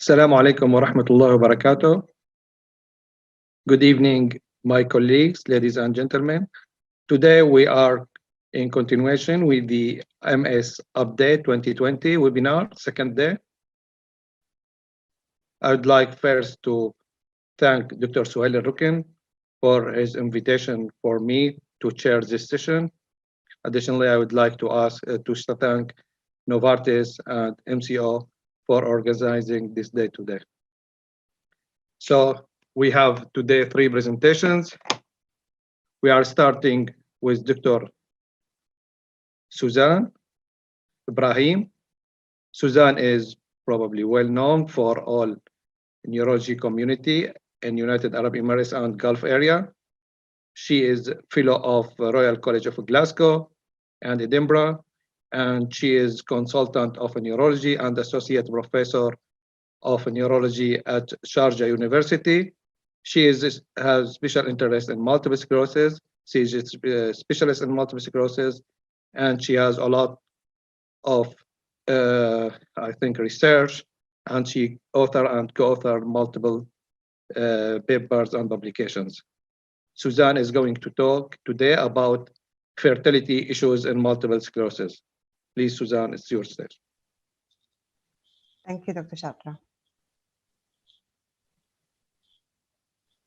Assalamu alaikum wa rahmatullahi wa barakatuh. Good evening, my colleagues, ladies and gentlemen. Today we are in continuation with the MS Update 2020 webinar, second day. I would like first to thank Dr. Suhail Rukin for his invitation for me to chair this session. Additionally, I would like to thank Novartis and MCO for organizing this day today. So we have today 3 presentations. We are starting with Dr. Suzanne Ibrahim. Suzanne is probably well known for all neurology community in United Arab Emirates and Gulf area. She is fellow of Royal College of Glasgow and Edinburgh, and she is consultant of neurology and associate professor of neurology at Sharjah University. She has special interest in multiple sclerosis. She is a specialist in multiple sclerosis, and she has a lot of, I think, research, and she author and co-author multiple papers and publications. Suzanne is going to talk today about fertility issues in multiple sclerosis. Please, Suzanne, it's your stage. Thank you, Dr. Shatra.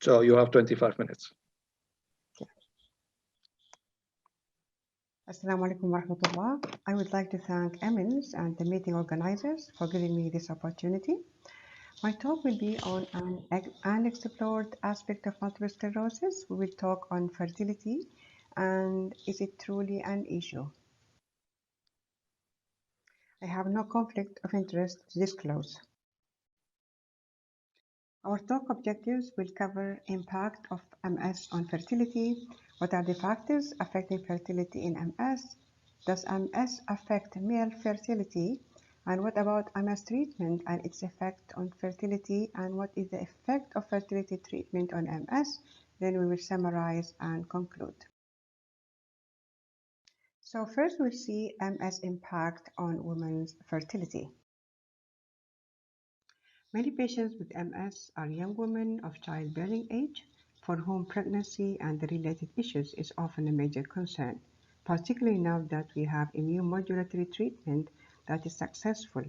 So you have 25 minutes. Assalamu alaikum wa rahmatullah. I would like to thank Emins and the meeting organizers for giving me this opportunity. My talk will be on an unexplored aspect of multiple sclerosis. We will talk on fertility and is it truly an issue? I have no conflict of interest to disclose. Our talk objectives will cover impact of MS on fertility. What are the factors affecting fertility in MS? Does MS affect male fertility? And what about MS treatment and its effect on fertility? And what is the effect of fertility treatment on MS? Then we will summarize and conclude. So first we'll see MS impact on women's fertility. Many patients with MS are young women of childbearing age for whom pregnancy and the related issues is often a major concern, particularly now that we have immunomodulatory treatment that is successful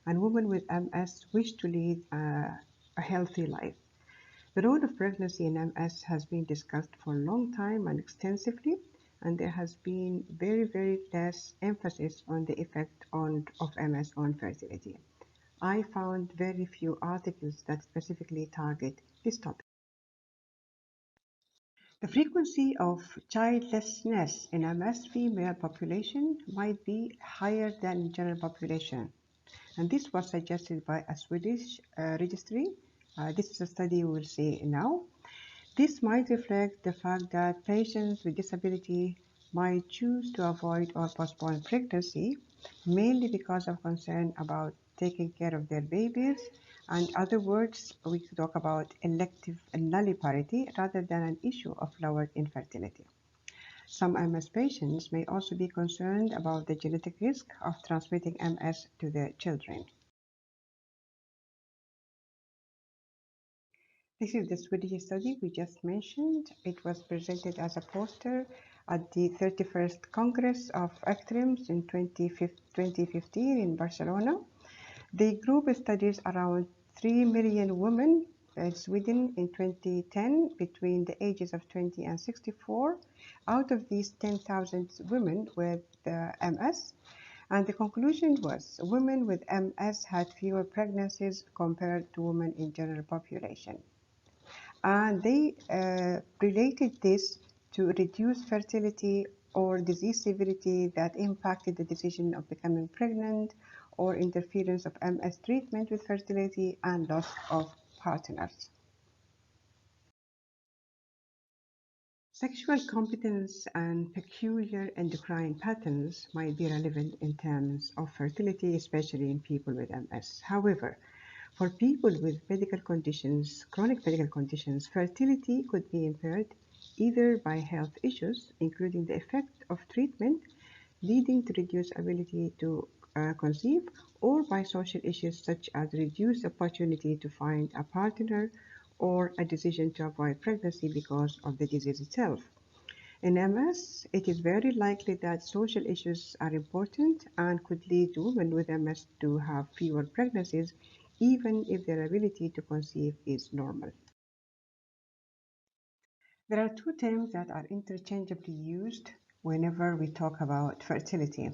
and women with MS wish to lead a healthy life. The role of pregnancy in MS has been discussed for a long time and extensively, and there has been very less emphasis on the effect of MS on fertility. I found very few articles that specifically target this topic. The frequency of childlessness in MS female population might be higher than in general population, and this was suggested by a Swedish registry. This is a study we will see now. This might reflect the fact that patients with disability might choose to avoid or postpone pregnancy, mainly because of concern about taking care of their babies. And in other words, we could talk about elective nulliparity rather than an issue of lowered infertility. Some MS patients may also be concerned about the genetic risk of transmitting MS to their children. This is the Swedish study we just mentioned. It was presented as a poster at the 31st Congress of ECTRIMS in 2015 in Barcelona. The group studies around 3 million women in Sweden in 2010 between the ages of 20 and 64. Out of these, 10,000 women with MS. And the conclusion was women with MS had fewer pregnancies compared to women in general population. And they related this to reduced fertility or disease severity that impacted the decision of becoming pregnant or interference of MS treatment with fertility and loss of partners. Sexual competence and peculiar endocrine patterns might be relevant in terms of fertility, especially in people with MS. However, for people with medical conditions, chronic medical conditions, fertility could be impaired either by health issues, including the effect of treatment, leading to reduced ability to conceive, or by social issues such as reduced opportunity to find a partner or a decision to avoid pregnancy because of the disease itself. In MS, it is very likely that social issues are important and could lead women with MS to have fewer pregnancies, even if their ability to conceive is normal. There are two terms that are interchangeably used whenever we talk about fertility.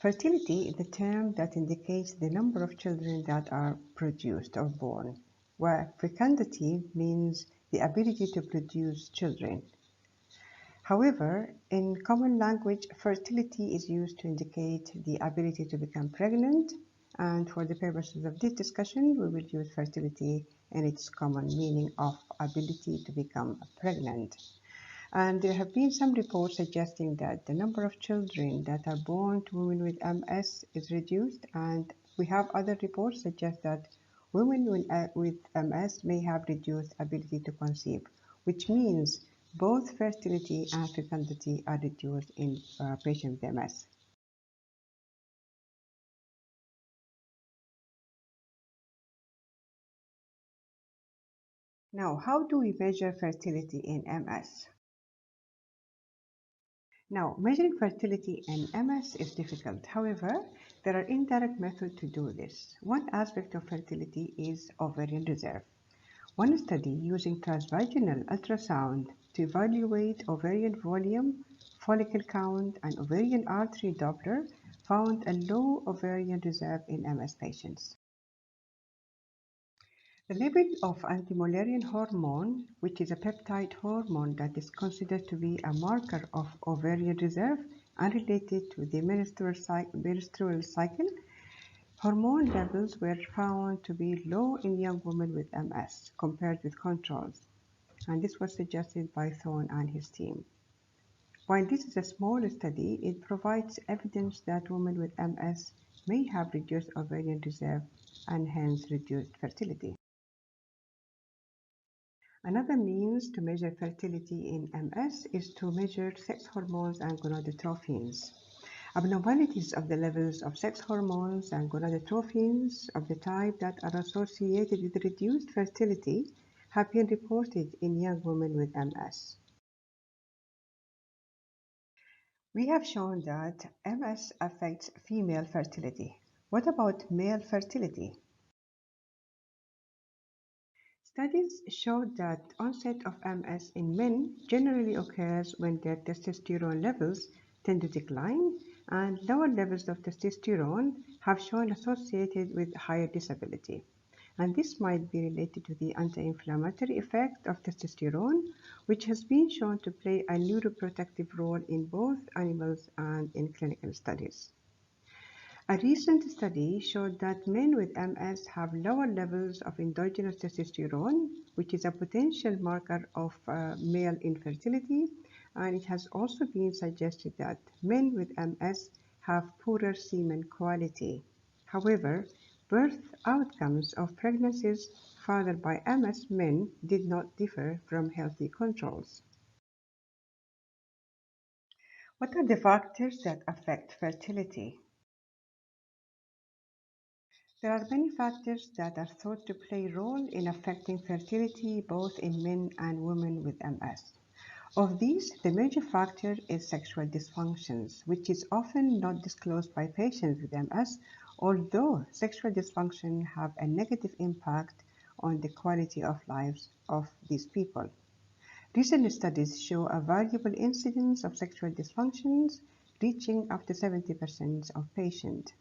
Fertility is the term that indicates the number of children that are produced or born, where fecundity means the ability to produce children. However, in common language, fertility is used to indicate the ability to become pregnant, and for the purposes of this discussion, we will use fertility in its common meaning of ability to become pregnant. And there have been some reports suggesting that the number of children that are born to women with MS is reduced, and we have other reports suggest that women with MS may have reduced ability to conceive, which means both fertility and fecundity are reduced in patients with MS. Now, how do we measure fertility in MS? Now, measuring fertility in MS is difficult. However, there are indirect methods to do this. One aspect of fertility is ovarian reserve. One study using transvaginal ultrasound to evaluate ovarian volume, follicle count, and ovarian artery Doppler found a low ovarian reserve in MS patients. The level of anti-Mullerian hormone, which is a peptide hormone that is considered to be a marker of ovarian reserve and related to the menstrual cycle, hormone levels were found to be low in young women with MS compared with controls, and this was suggested by Thorne and his team. While this is a small study, it provides evidence that women with MS may have reduced ovarian reserve and hence reduced fertility. Another means to measure fertility in MS is to measure sex hormones and gonadotropins. Abnormalities of the levels of sex hormones and gonadotropins of the type that are associated with reduced fertility have been reported in young women with MS. We have shown that MS affects female fertility. What about male fertility? Studies showed that onset of MS in men generally occurs when their testosterone levels tend to decline, and lower levels of testosterone have shown associated with higher disability. And this might be related to the anti-inflammatory effect of testosterone, which has been shown to play a neuroprotective role in both animals and in clinical studies. A recent study showed that men with MS have lower levels of endogenous testosterone, which is a potential marker of male infertility, and it has also been suggested that men with MS have poorer semen quality. However, birth outcomes of pregnancies fathered by MS men did not differ from healthy controls. What are the factors that affect fertility? There are many factors that are thought to play a role in affecting fertility both in men and women with MS. Of these, the major factor is sexual dysfunctions, which is often not disclosed by patients with MS, although sexual dysfunction have a negative impact on the quality of lives of these people. Recent studies show a variable incidence of sexual dysfunctions reaching up to 70% of patients.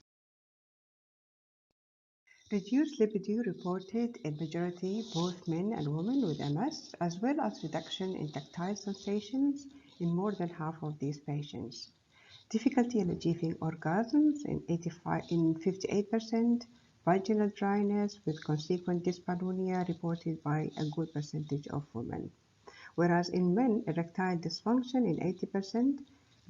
Reduced libido reported in majority both men and women with MS, as well as reduction in tactile sensations in more than half of these patients. Difficulty in achieving orgasms in 58%, vaginal dryness with consequent dyspareunia reported by a good percentage of women. Whereas in men, erectile dysfunction in 80%,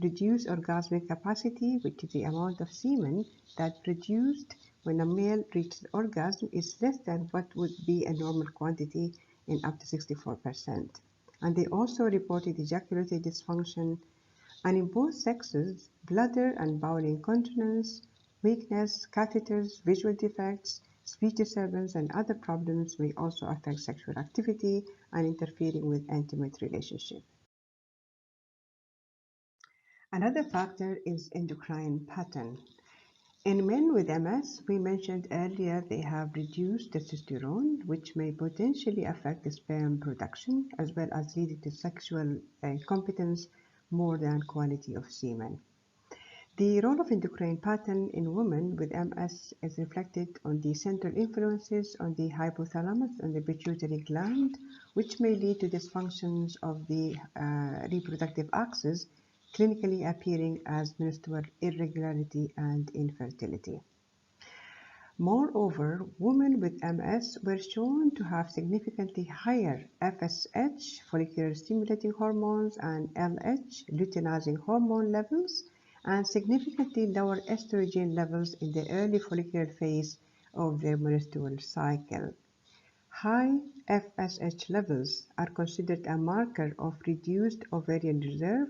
reduced orgasmic capacity, which is the amount of semen that produced when a male reaches orgasm, is less than what would be a normal quantity in up to 64%. And they also reported ejaculatory dysfunction, and in both sexes, bladder and bowel incontinence, Weakness, catheters, visual defects, speech disturbance, and other problems may also affect sexual activity and interfering with intimate relationships. Another factor is endocrine pattern. In men with MS, we mentioned earlier they have reduced testosterone, which may potentially affect the sperm production as well as leading to sexual incompetence more than quality of semen. The role of endocrine pattern in women with MS is reflected on the central influences on the hypothalamus and the pituitary gland, which may lead to dysfunctions of the reproductive axis, clinically appearing as menstrual irregularity and infertility. Moreover, women with MS were shown to have significantly higher FSH, follicular stimulating hormones, and LH, luteinizing hormone levels, and significantly lower estrogen levels in the early follicular phase of their menstrual cycle. High FSH levels are considered a marker of reduced ovarian reserve,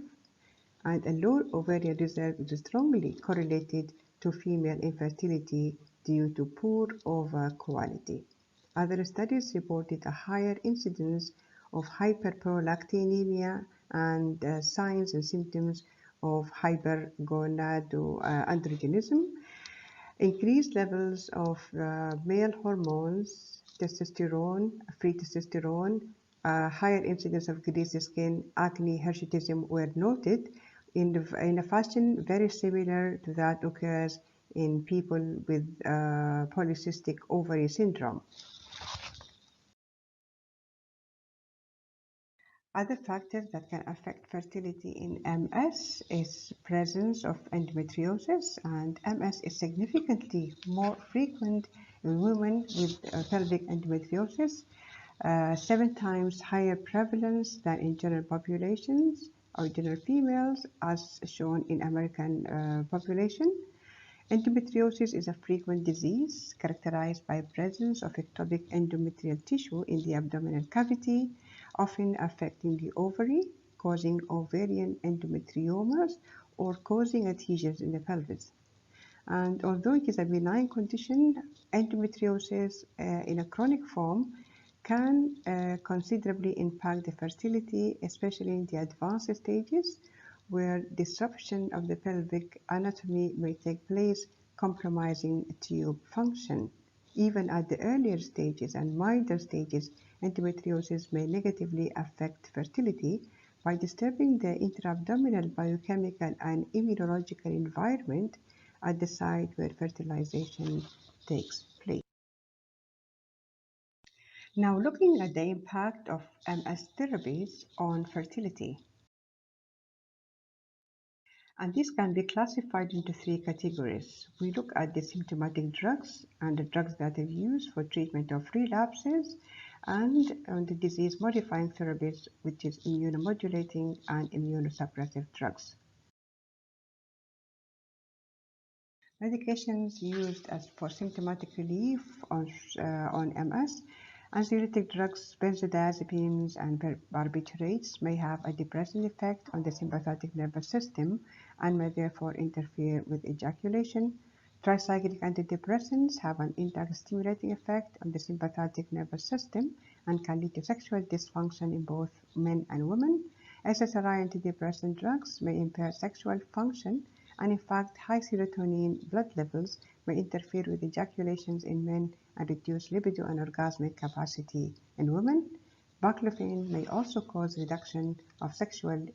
and a low ovarian reserve is strongly correlated to female infertility due to poor ova quality. Other studies reported a higher incidence of hyperprolactinemia and signs and symptoms of hypergonadoandrogenism, increased levels of male hormones, testosterone, free testosterone, higher incidence of greasy skin, acne, hirsutism were noted in a fashion very similar to that occurs in people with polycystic ovary syndrome. Other factors that can affect fertility in MS is presence of endometriosis, and MS is significantly more frequent in women with pelvic endometriosis, 7 times higher prevalence than in general populations or general females, as shown in American population. Endometriosis is a frequent disease characterized by presence of ectopic endometrial tissue in the abdominal cavity, often affecting the ovary, causing ovarian endometriomas or causing adhesions in the pelvis. And although it is a benign condition, endometriosis in a chronic form can considerably impact the fertility, especially in the advanced stages, where disruption of the pelvic anatomy may take place, compromising tube function. Even at the earlier stages and milder stages, endometriosis may negatively affect fertility by disturbing the intra-abdominal biochemical and immunological environment at the site where fertilization takes place. Now, looking at the impact of MS therapies on fertility. And this can be classified into 3 categories. We look at the symptomatic drugs and the drugs that are used for treatment of relapses, and on the disease-modifying therapies, which is immunomodulating and immunosuppressive drugs. Medications used as for symptomatic relief on MS, anxiolytic drugs, benzodiazepines, and barbiturates may have a depressing effect on the sympathetic nervous system and may therefore interfere with ejaculation. Tricyclic antidepressants have an intact stimulating effect on the sympathetic nervous system and can lead to sexual dysfunction in both men and women. SSRI antidepressant drugs may impair sexual function, and in fact, high serotonin blood levels may interfere with ejaculations in men and reduce libido and orgasmic capacity in women. Baclofen may also cause reduction of sexual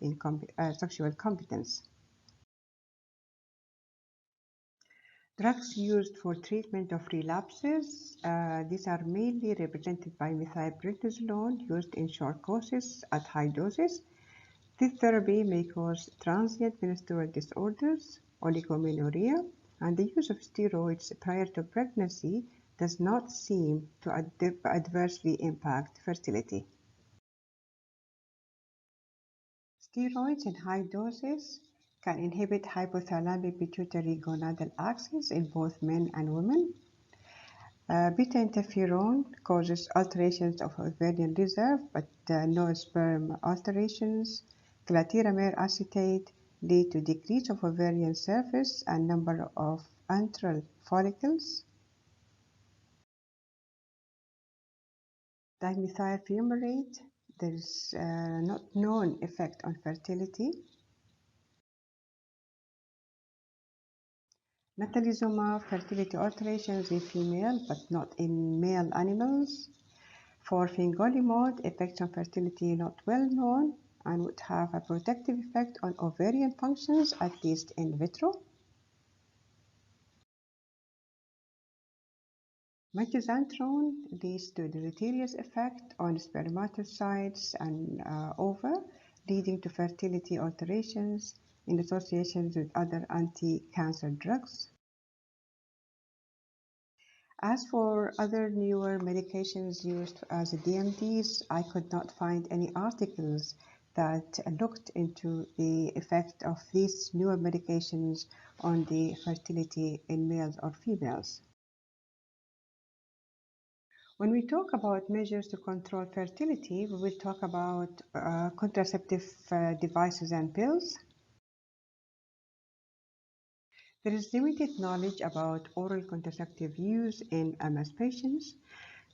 competence. Drugs used for treatment of relapses, these are mainly represented by methylprednisolone used in short courses at high doses. This therapy may cause transient menstrual disorders, oligomenorrhea, and the use of steroids prior to pregnancy does not seem to adversely impact fertility. Steroids in high doses can inhibit hypothalamic pituitary gonadal axis in both men and women. Beta interferon causes alterations of ovarian reserve, but no sperm alterations. Glatiramer acetate lead to decrease of ovarian surface and number of antral follicles. Dimethyl fumarate, there is not known effect on fertility. Natalizumab, fertility alterations in female but not in male animals. For fingolimod, effects on fertility not well known and would have a protective effect on ovarian functions, at least in vitro. Mitoxantrone leads to a deleterious effect on spermatocytes and ova, leading to fertility alterations in associations with other anti-cancer drugs. As for other newer medications used as DMDs, I could not find any articles that looked into the effect of these newer medications on the fertility in males or females. When we talk about measures to control fertility, we will talk about contraceptive devices and pills. There is limited knowledge about oral contraceptive use in MS patients.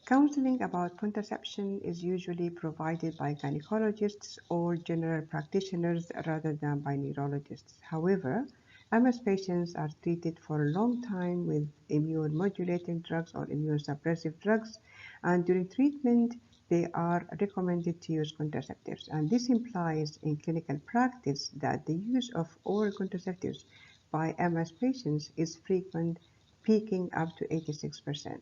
Counseling about contraception is usually provided by gynecologists or general practitioners rather than by neurologists. However, MS patients are treated for a long time with immune modulating drugs or immune suppressive drugs, and during treatment, they are recommended to use contraceptives. And this implies in clinical practice that the use of oral contraceptives by MS patients is frequent, peaking up to 86%.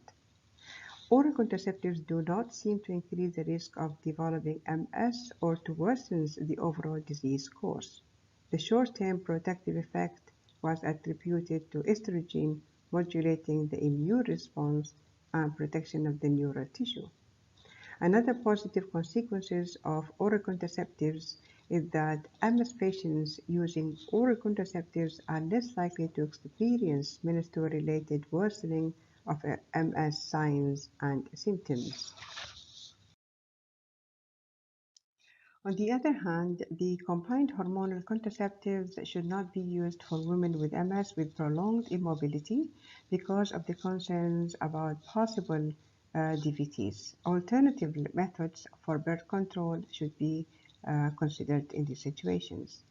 Oral contraceptives do not seem to increase the risk of developing MS or to worsen the overall disease course. The short-term protective effect was attributed to estrogen modulating the immune response and protection of the neural tissue. Another positive consequences of oral contraceptives is that MS patients using oral contraceptives are less likely to experience menstrual-related worsening of MS signs and symptoms. On the other hand, the combined hormonal contraceptives should not be used for women with MS with prolonged immobility because of the concerns about possible DVTs. Alternative methods for birth control should be considered in these situations.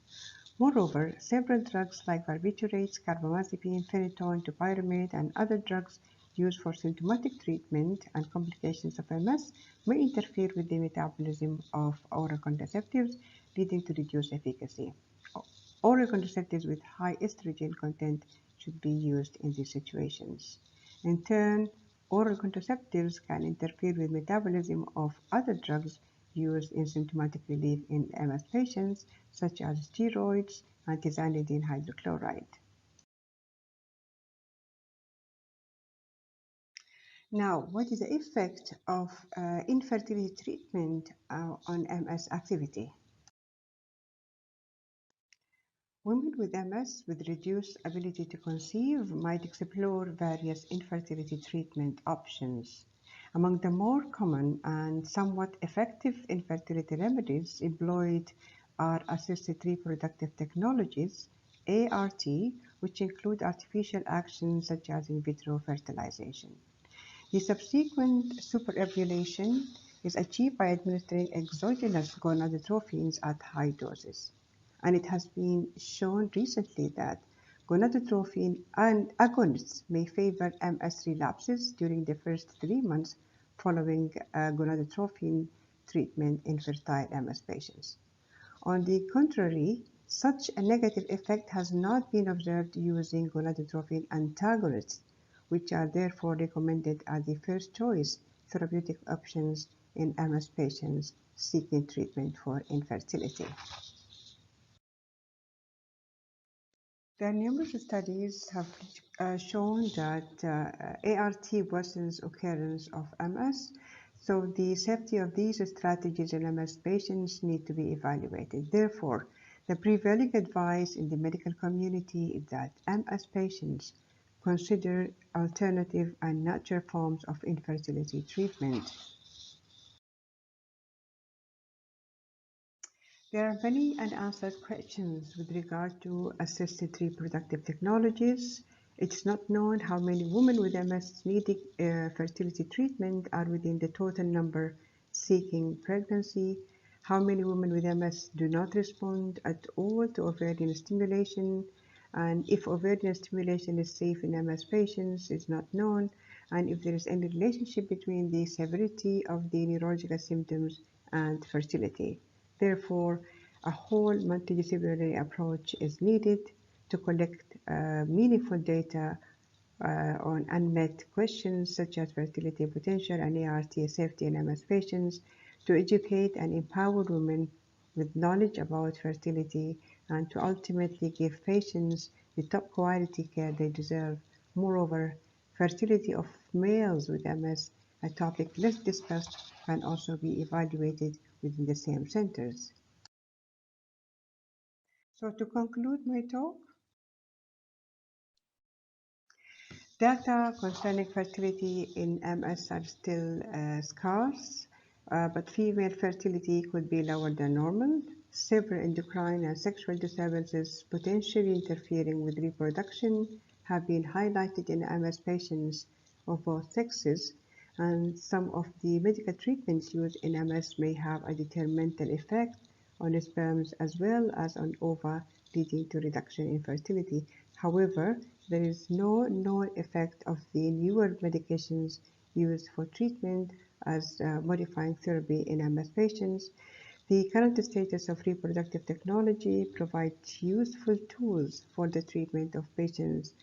Moreover, several drugs like barbiturates, carbamazepine, phenytoin, topiramate, and other drugs used for symptomatic treatment and complications of MS may interfere with the metabolism of oral contraceptives, leading to reduced efficacy. Oral contraceptives with high estrogen content should be used in these situations. In turn, oral contraceptives can interfere with metabolism of other drugs used in symptomatic relief in MS patients, such as steroids and tizanidine hydrochloride. Now, what is the effect of infertility treatment on MS activity? Women with MS with reduced ability to conceive might explore various infertility treatment options. Among the more common and somewhat effective infertility remedies employed are assisted reproductive technologies, ART, which include artificial actions such as in vitro fertilization. The subsequent superovulation is achieved by administering exogenous gonadotropins at high doses. And it has been shown recently that gonadotropin and agonists may favor MS relapses during the first 3 months following gonadotropin treatment in fertile MS patients. On the contrary, such a negative effect has not been observed using gonadotropin antagonists, which are therefore recommended as the first choice therapeutic options in MS patients seeking treatment for infertility. There are numerous studies have shown that ART worsens occurrence of MS, so the safety of these strategies in MS patients need to be evaluated. Therefore, the prevailing advice in the medical community is that MS patients consider alternative and natural forms of infertility treatment. There are many unanswered questions with regard to assisted reproductive technologies. It's not known how many women with MS needing fertility treatment are within the total number seeking pregnancy, how many women with MS do not respond at all to ovarian stimulation, and if ovarian stimulation is safe in MS patients is not known, and if there is any relationship between the severity of the neurological symptoms and fertility. Therefore, a whole multidisciplinary approach is needed to collect meaningful data on unmet questions such as fertility potential and ART safety in MS patients, to educate and empower women with knowledge about fertility and to ultimately give patients the top quality care they deserve. Moreover, fertility of males with MS, a topic less discussed, can also be evaluated within the same centers. So to conclude my talk, data concerning fertility in MS are still scarce, but female fertility could be lower than normal. Several endocrine and sexual disturbances potentially interfering with reproduction have been highlighted in MS patients of both sexes, and some of the medical treatments used in MS may have a detrimental effect on sperms as well as on ova, leading to reduction in fertility. However, there is no known effect of the newer medications used for treatment as modifying therapy in MS patients. The current status of reproductive technology provides useful tools for the treatment of patients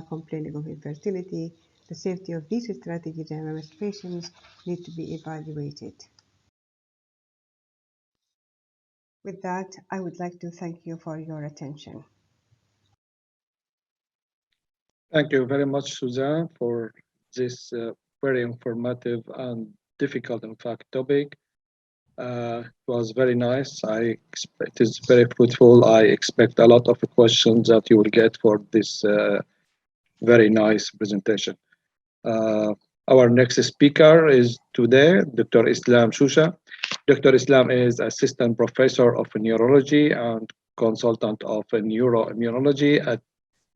complaining of infertility. The safety of these strategies in MS patients need to be evaluated. With that, I would like to thank you for your attention. Thank you very much, Suzanne, for this very informative and difficult, in fact, topic. It was very nice. It is very fruitful. I expect a lot of questions that you will get for this very nice presentation. Our next speaker is today Dr. Islam Shusha. Dr. Islam is Assistant Professor of Neurology and Consultant of Neuroimmunology at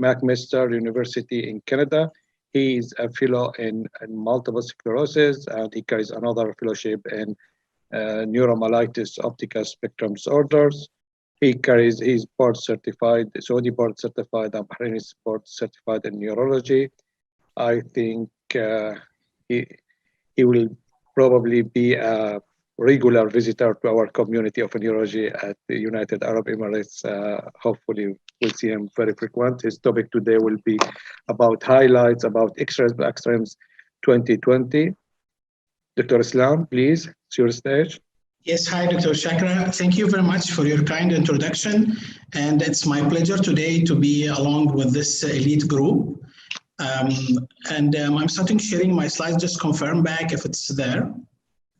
McMaster University in Canada. He is a fellow in multiple sclerosis, and he carries another fellowship in neuromyelitis optica spectrum disorders. He's board certified, Saudi board certified, and Bahraini board certified in neurology. I think he will probably be a regular visitor to our community of neurology at the United Arab Emirates. Hopefully we'll see him very frequent. His topic today will be about highlights about Extremes 2020. Dr. Islam, please, it's your stage. Yes, hi, Dr. Shakra. Thank you very much for your kind introduction. And it's my pleasure today to be along with this elite group. I'm starting sharing my slides, just confirm back if it's there.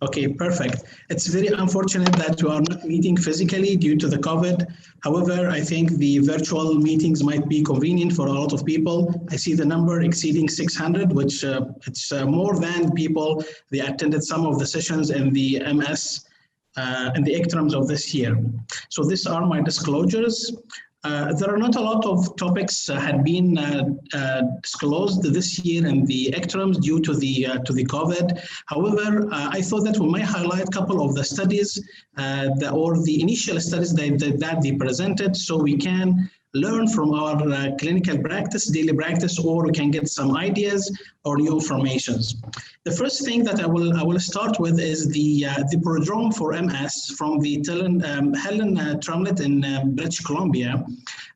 Okay, perfect. It's very unfortunate that we are not meeting physically due to the COVID. However, I think the virtual meetings might be convenient for a lot of people. I see the number exceeding 600, which it's more than people that attended some of the sessions in the MS and the ECTRIMS of this year. So these are my disclosures. There are not a lot of topics had been disclosed this year in the ECTRIMS due to the COVID. However, I thought that we might highlight a couple of the studies or the initial studies that they presented, so we can learn from our clinical practice, daily practice, or we can get some ideas or new informations. The first thing that I will start with is the prodrome for MS from the Helen Trumlett in British Columbia.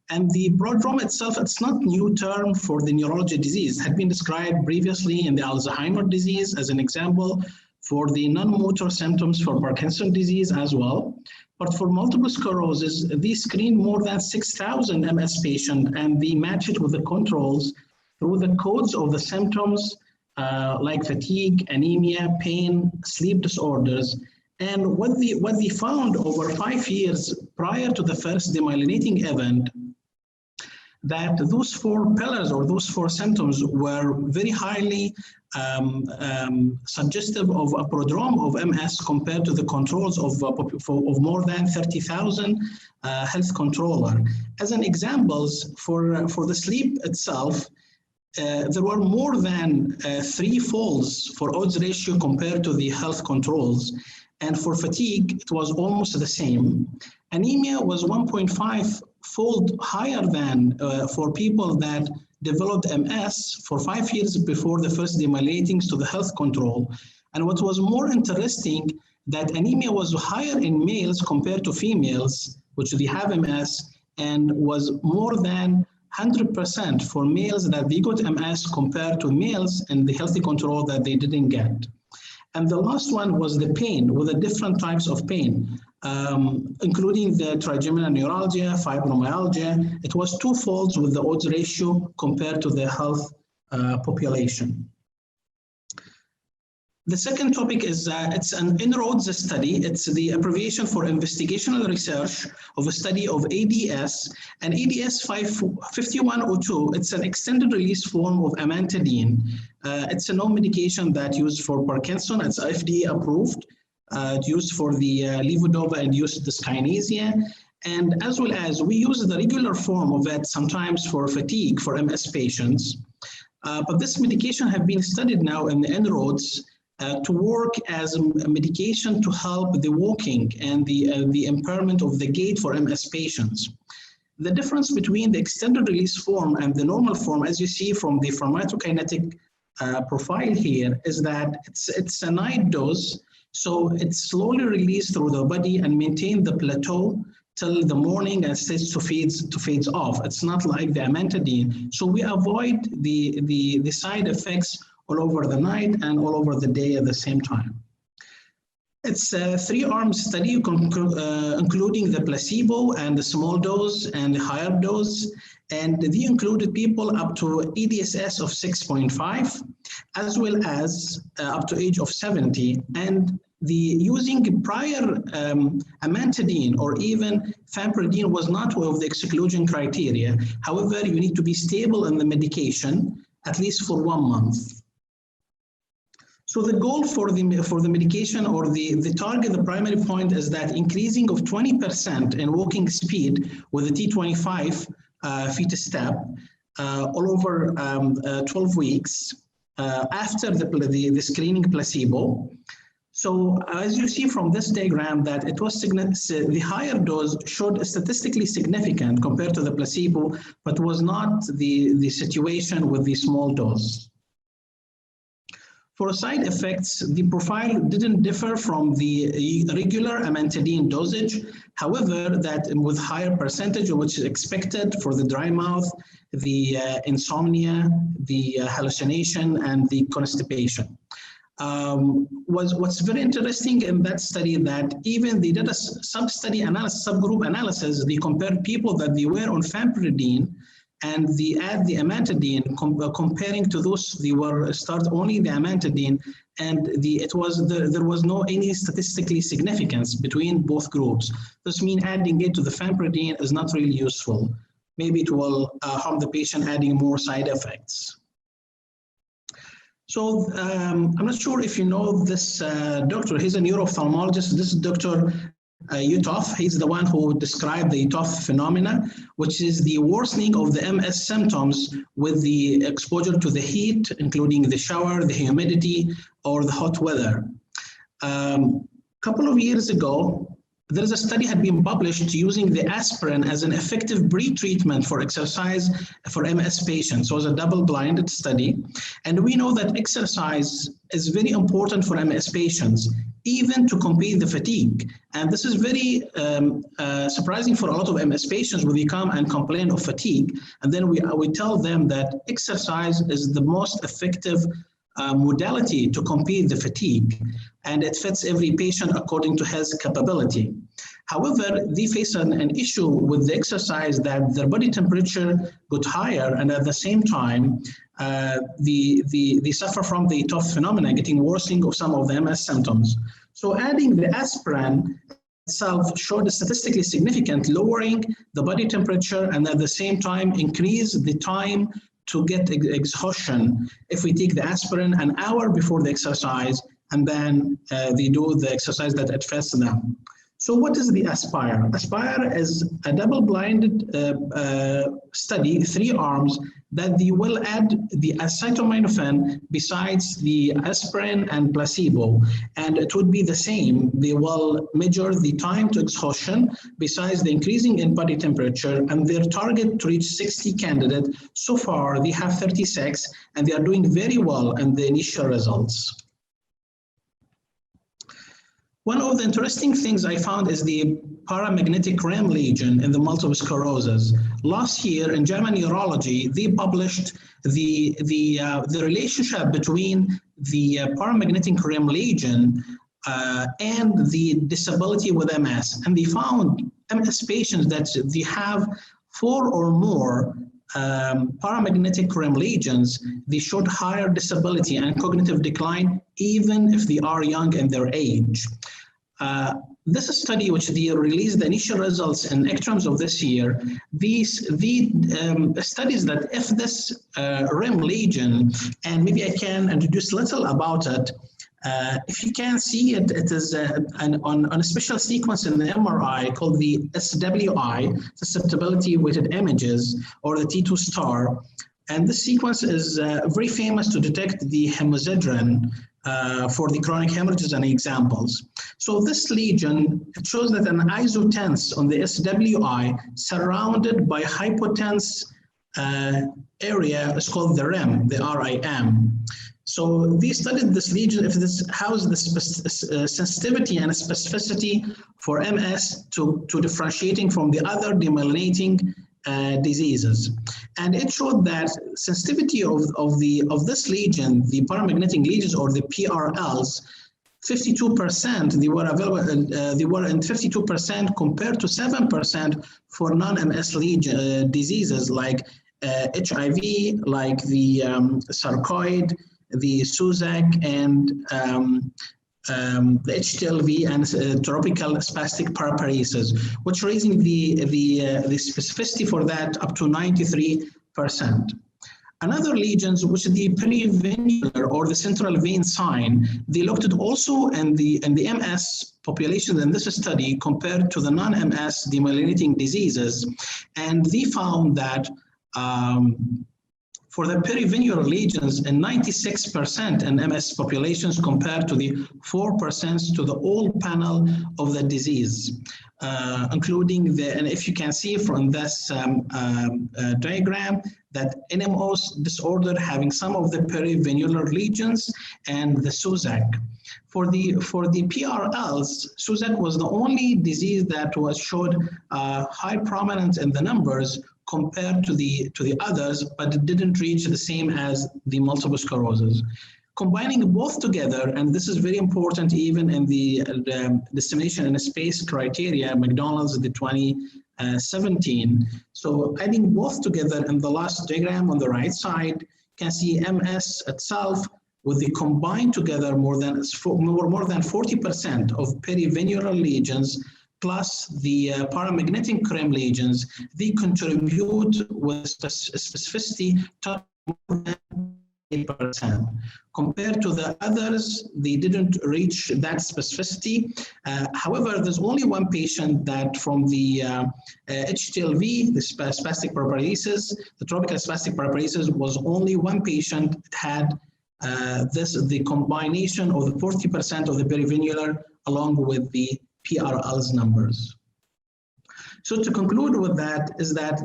And the prodrome itself, it's not a new term for the neurology disease. It had been described previously in the Alzheimer's disease as an example, for the non-motor symptoms for Parkinson's disease as well. But for multiple sclerosis, they screen more than 6,000 MS patients and they match it with the controls through the codes of the symptoms like fatigue, anemia, pain, sleep disorders. And what they found over 5 years prior to the first demyelinating event, that those four pillars or those four symptoms were very highly suggestive of a prodrome of MS compared to the controls of more than 30,000 health controller. As an examples, for the sleep itself, there were more than 3 folds for odds ratio compared to the health controls. And for fatigue, it was almost the same. Anemia was 1.5 fold higher than for people that developed MS for 5 years before the first demyelinating to the health control. And what was more interesting, that anemia was higher in males compared to females, which they have MS, and was more than 100% for males that they got MS compared to males in the healthy control that they didn't get. And the last one was the pain, with the different types of pain, including the trigeminal neuralgia, fibromyalgia. It was 2 folds with the odds ratio compared to the health population. The second topic is it's an INROADS study. It's the abbreviation for Investigational Research of a Study of ADS. And ADS 5102, it's an extended release form of amantadine. It's a known medication that used for Parkinson. It's FDA approved, used for the levodopa induced dyskinesia. And as well as we use the regular form of it sometimes for fatigue for MS patients. But this medication have been studied now in the INROADS to work as a medication to help the walking and the impairment of the gait for MS patients. The difference between the extended release form and the normal form, as you see from the pharmacokinetic profile here, is that it's a night dose, so it's slowly released through the body and maintain the plateau till the morning and starts to fades off. It's not like the amantadine, so we avoid the side effects all over the night and all over the day at the same time. It's a 3-arm study including the placebo and the small dose and the higher dose. And they included people up to EDSS of 6.5, as well as up to age of 70. And using prior amantadine or even famotidine was not one of the exclusion criteria. However, you need to be stable in the medication at least for 1 month. So the goal for the medication or the target, the primary point is that increasing of 20% in walking speed with the T25 feet a step all over 12 weeks after the screening placebo. So as you see from this diagram that it was the higher dose showed statistically significant compared to the placebo, but was not the situation with the small dose. For side effects, the profile didn't differ from the regular amantadine dosage. However, that with higher percentage, which is expected for the dry mouth, the insomnia, the hallucination, and the constipation. What's very interesting in that study that even they did a subgroup analysis, they compared people that they were on famotidine and they add the amantadine comparing to those they were start only the amantadine, and there was no any statistically significance between both groups. This means adding it to the famotidine is not really useful. Maybe it will harm the patient, adding more side effects. So I'm not sure if you know this doctor. He's a neuro-ophthalmologist. This is Dr. Uthoff. He's the one who described the Uthoff phenomena, which is the worsening of the MS symptoms with the exposure to the heat, including the shower, the humidity, or the hot weather. Couple of years ago, there is a study had been published using the aspirin as an effective pre-treatment for exercise for MS patients. So it was a double-blinded study. And we know that exercise is very important for MS patients, even to compete the fatigue. And this is very surprising for a lot of MS patients when they come and complain of fatigue. And then we tell them that exercise is the most effective modality to compete the fatigue, and it fits every patient according to his capability. However, they face an issue with the exercise that their body temperature got higher, and at the same time, they suffer from the Uthoff phenomena, getting worsening of some of the MS symptoms. So adding the aspirin itself showed a statistically significant lowering the body temperature and at the same time increase the time to get exhaustion if we take the aspirin an hour before the exercise and then they do the exercise that it fits them. So what is the ASPIRE? ASPIRE is a double-blinded study, 3 arms, that they will add the acetaminophen besides the aspirin and placebo. And it would be the same. They will measure the time to exhaustion besides the increasing in body temperature, and their target to reach 60 candidates. So far, they have 36, and they are doing very well in the initial results. One of the interesting things I found is the paramagnetic REM lesion in the multiple sclerosis. Last year in German Neurology, they published the relationship between the paramagnetic REM lesion and the disability with MS. And they found MS patients that they have 4 or more paramagnetic REM lesions, they showed higher disability and cognitive decline, even if they are young in their age. This study, which they released the initial results in ECTRIMS of this year, studies that if this REM lesion, and maybe I can introduce a little about it. If you can see it, it is on a special sequence in the MRI called the SWI, susceptibility weighted images, or the T2 star. And this sequence is very famous to detect the hemosiderin for the chronic hemorrhages and examples. So this lesion, it shows that an isotense on the SWI surrounded by hypotense area is called the REM, the RIM. So they studied this lesion, if this how's the sensitivity and specificity for MS to differentiating from the other demyelinating diseases. And it showed that sensitivity of this lesion, the paramagnetic lesions or the PRLs, 52%, they were available, they were in 52% compared to 7% for non-MS lesion diseases like HIV, like the sarcoid, the SUSAC, and the HTLV and tropical spastic paraparesis, which raising the specificity for that up to 93%. Another lesions, which is the perivenular or the central vein sign, they looked at also in the MS population in this study compared to the non-MS demyelinating diseases, and they found that for the perivenular lesions in 96% in MS populations compared to the 4% to the whole panel of the disease, including the, and if you can see from this diagram, that NMOS disorder having some of the perivenular lesions and the SUSAC. For the PRLs, SUSAC was the only disease that was showed high prominence in the numbers compared to the others, but it didn't reach the same as the multiple sclerosis. Combining both together, and this is very important even in the dissemination in space criteria, McDonald's, the 2017. So adding both together in the last diagram on the right side, you can see MS itself with the combined together more than 40% of perivenular lesions plus the paramagnetic REM lesions, they contribute with specificity to more than 8%. Compared to the others, they didn't reach that specificity. However, there's only one patient that from the HTLV, the spastic paraparesis, the tropical spastic paraparesis, was only one patient that had the combination of the 40% of the perivenular along with the PRL's numbers. So to conclude with that is that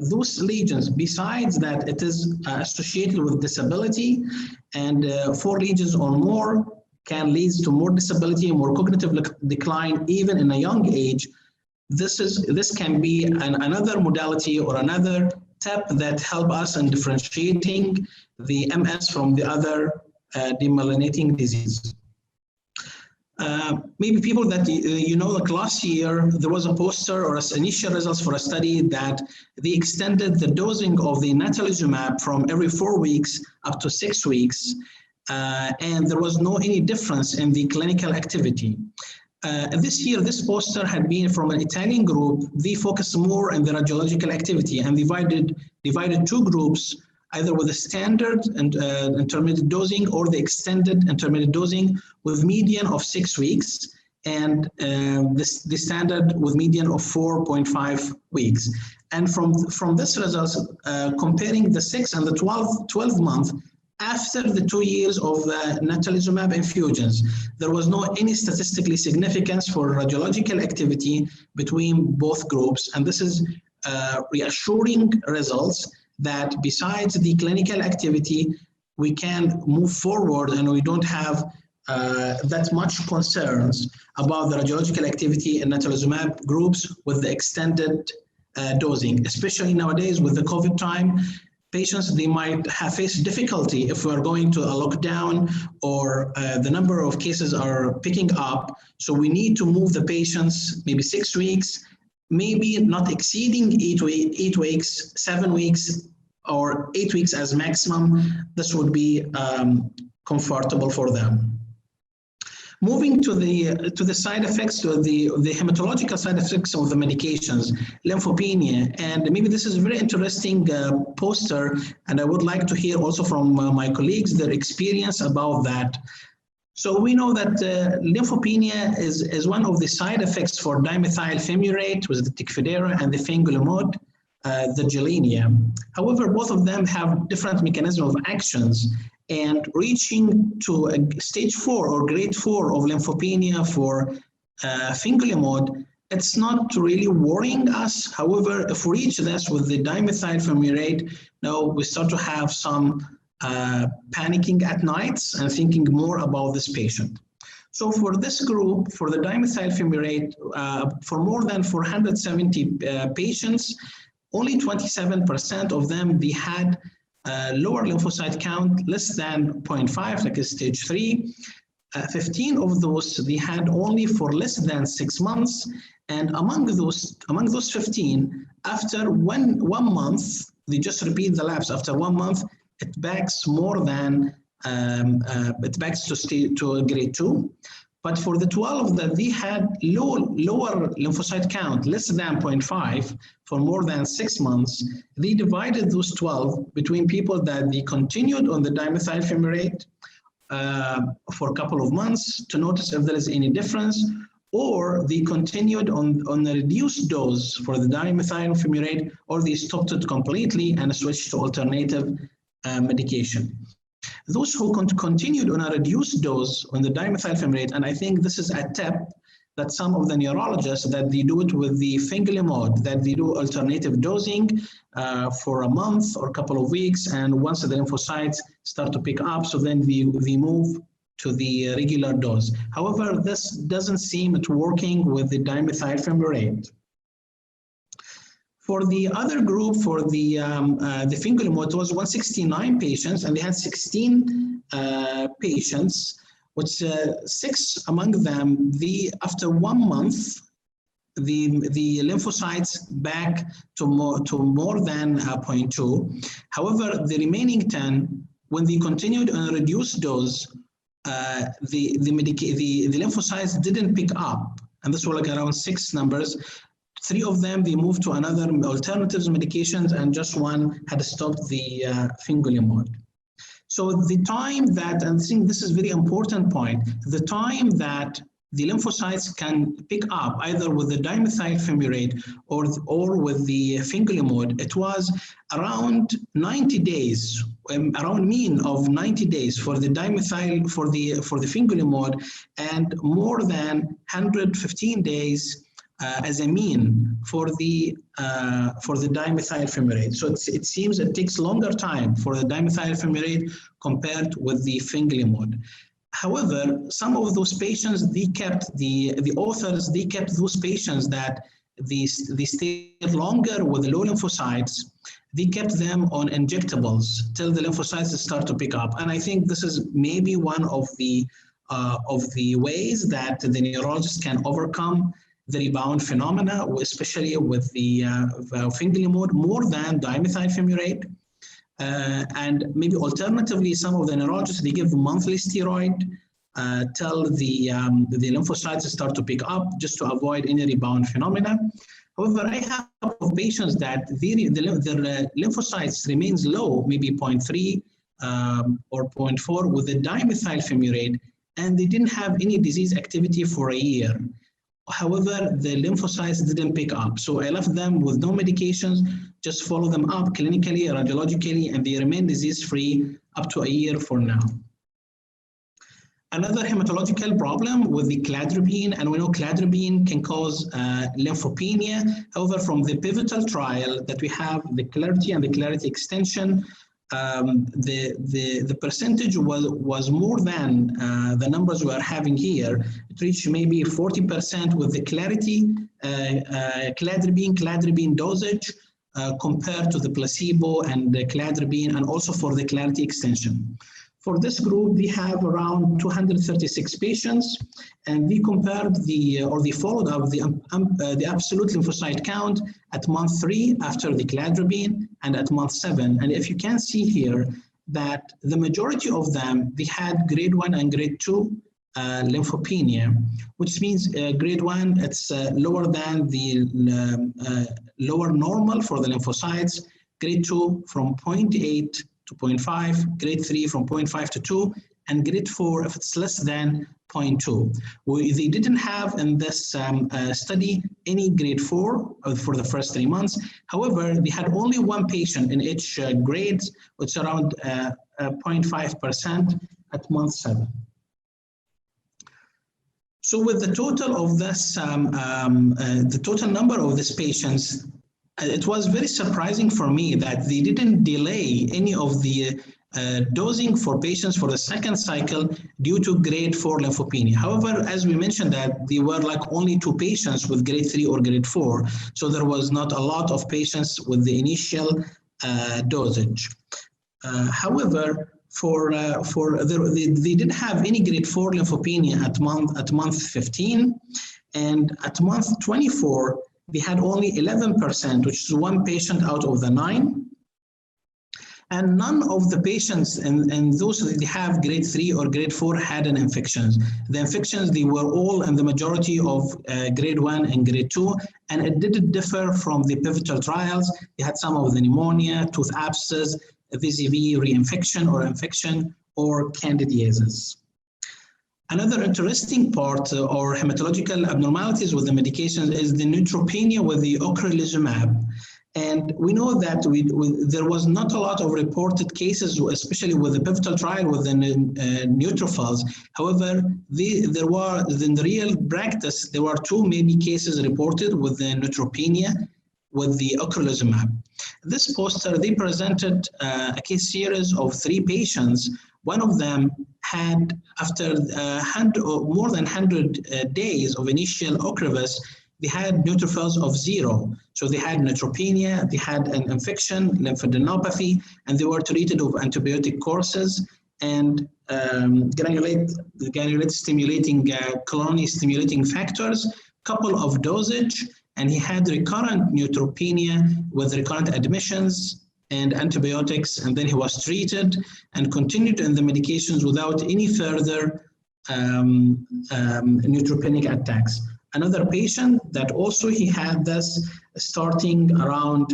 those lesions, besides that it is associated with disability, and 4 lesions or more can lead to more disability, more cognitive decline even in a young age, this can be another modality or another step that help us in differentiating the MS from the other demyelinating disease. Maybe people that you know, like last year, there was a poster or initial results for a study that they extended the dosing of the natalizumab from every 4 weeks up to 6 weeks, and there was no any difference in the clinical activity. This year, this poster had been from an Italian group. They focused more on the radiological activity and divided two groups, either with the standard and intermittent dosing or the extended intermittent dosing with median of 6 weeks, and the standard with median of 4.5 weeks. And from this results, comparing the 6 and the 12 month, after the 2 years of natalizumab infusions, there was no any statistically significance for radiological activity between both groups. And this is reassuring results that besides the clinical activity, we can move forward and we don't have that much concerns about the radiological activity in natalizumab groups with the extended dosing, especially nowadays with the COVID time. Patients, they might have faced difficulty if we're going to a lockdown or the number of cases are picking up. So we need to move the patients maybe 6 weeks, maybe not exceeding 8 weeks, 7 weeks, or 8 weeks as maximum. This would be comfortable for them. Moving to the side effects, to the hematological side effects of the medications, lymphopenia, and maybe this is a very interesting poster, and I would like to hear also from my colleagues their experience about that. So we know that lymphopenia is one of the side effects for dimethyl fumarate with the Tecfidera and the fingolimod, the gilenia. However, both of them have different mechanism of actions, and reaching to a stage 4 or grade 4 of lymphopenia for fingolimod, it's not really worrying us. However, if we reach this with the dimethyl fumarate, now we start to have some panicking at nights and thinking more about this patient. So for this group, for the dimethyl fumarate, for more than 470 patients, only 27% of them, they had lower lymphocyte count, less than 0.5, like a stage 3. 15 of those, they had only for less than 6 months. And among those 15, after one month, they just repeat the labs. After 1 month, it backs more than, it backs to grade 2. But for the 12 that they had lower lymphocyte count, less than 0.5 for more than 6 months, they divided those 12 between people that they continued on the dimethyl fumarate for a couple of months to notice if there is any difference, or they continued on a reduced dose for the dimethyl fumarate, or they stopped it completely and switched to alternative medication. Those who continued on a reduced dose on the dimethyl fumarate, and I think this is a tip that some of the neurologists that they do it with the fingolimod, that they do alternative dosing for a month or a couple of weeks, and once the lymphocytes start to pick up, so then we move to the regular dose. However, this doesn't seem to working with the dimethyl fumarate. For the other group, for the fingolimod, it was 169 patients, and they had 16 patients, which 6 among them, after 1 month, the lymphocytes back to more than 0.2. However, the remaining 10, when they continued on a reduced dose, the lymphocytes didn't pick up, and this was like around 6 numbers. 3 of them, they moved to another alternatives medications, and just 1 had stopped the fingolimod. So the time that, and I think this is a very important point, the time that the lymphocytes can pick up either with the dimethyl fumarate or with the fingolimod, it was around 90 days, around mean of 90 days for the dimethyl, for the fingolimod, and more than 115 days as a mean for the dimethyl fumarate. So it seems it takes longer time for the dimethyl fumarate compared with the fingolimod. However, some of those patients, they kept the authors, they kept those patients that they stayed longer with low lymphocytes. They kept them on injectables till the lymphocytes start to pick up. And I think this is maybe one of the ways that the neurologists can overcome the rebound phenomena, especially with the fingolimod more than dimethyl fumarate. And maybe alternatively, some of the neurologists, they give monthly steroid till the lymphocytes start to pick up, just to avoid any rebound phenomena. However, I have a couple of patients that their lymphocytes remains low, maybe 0.3 or 0.4 with the dimethyl fumarate, and they didn't have any disease activity for a year. However, the lymphocytes didn't pick up. So I left them with no medications, just follow them up clinically, radiologically, and they remain disease-free up to a year for now. Another hematological problem with the cladribine, and we know cladribine can cause lymphopenia. However, from the pivotal trial that we have, the Clarity and the Clarity Extension, the percentage was more than the numbers we are having here. It reached maybe 40% with the Clarity cladribine dosage compared to the placebo and the cladribine, and also for the Clarity Extension. For this group, we have around 236 patients, and we compared they followed up the absolute lymphocyte count at month 3 after the cladribine and at month 7. And if you can see here that the majority of them, they had grade 1 and grade 2 lymphopenia, which means grade 1, it's lower than the lower normal for the lymphocytes, grade 2 from 0.8 to 0.5, grade 3 from 0.5 to 2, and grade 4 if it's less than 0.2. They didn't have in this study any grade 4 for the first 3 months. However, they had only one patient in each grade, which is around 0.5% at month 7. So with the total of this, the total number of these patients, it was very surprising for me that they didn't delay any of the dosing for patients for the second cycle due to grade 4 lymphopenia. However, as we mentioned that there were like only 2 patients with grade 3 or grade 4, so there was not a lot of patients with the initial dosage. However, they didn't have any grade 4 lymphopenia at month 15, and at month 24 they had only 11%, which is 1 patient out of the 9. And none of the patients and those that have grade 3 or grade 4 had an infections. The infections, they were all in the majority of grade 1 and grade 2, and it didn't differ from the pivotal trials. They had some of the pneumonia, tooth abscess, VZV reinfection or infection, or candidiasis. Another interesting part or hematological abnormalities with the medications is the neutropenia with the ocrelizumab. And we know that there was not a lot of reported cases, especially with the pivotal trial with the neutrophils. However, there were, in the real practice, there were 2 maybe cases reported with the neutropenia with the ocrelizumab. This poster, they presented a case series of 3 patients. One of them had, after more than 100 days of initial Ocrevus, they had neutrophils of 0. So they had neutropenia, they had an infection, lymphadenopathy, and they were treated with antibiotic courses and granulate stimulating, colony stimulating factors, couple of dosage, and he had recurrent neutropenia with recurrent admissions and antibiotics, and then he was treated and continued in the medications without any further neutropenic attacks. Another patient that also he had this starting around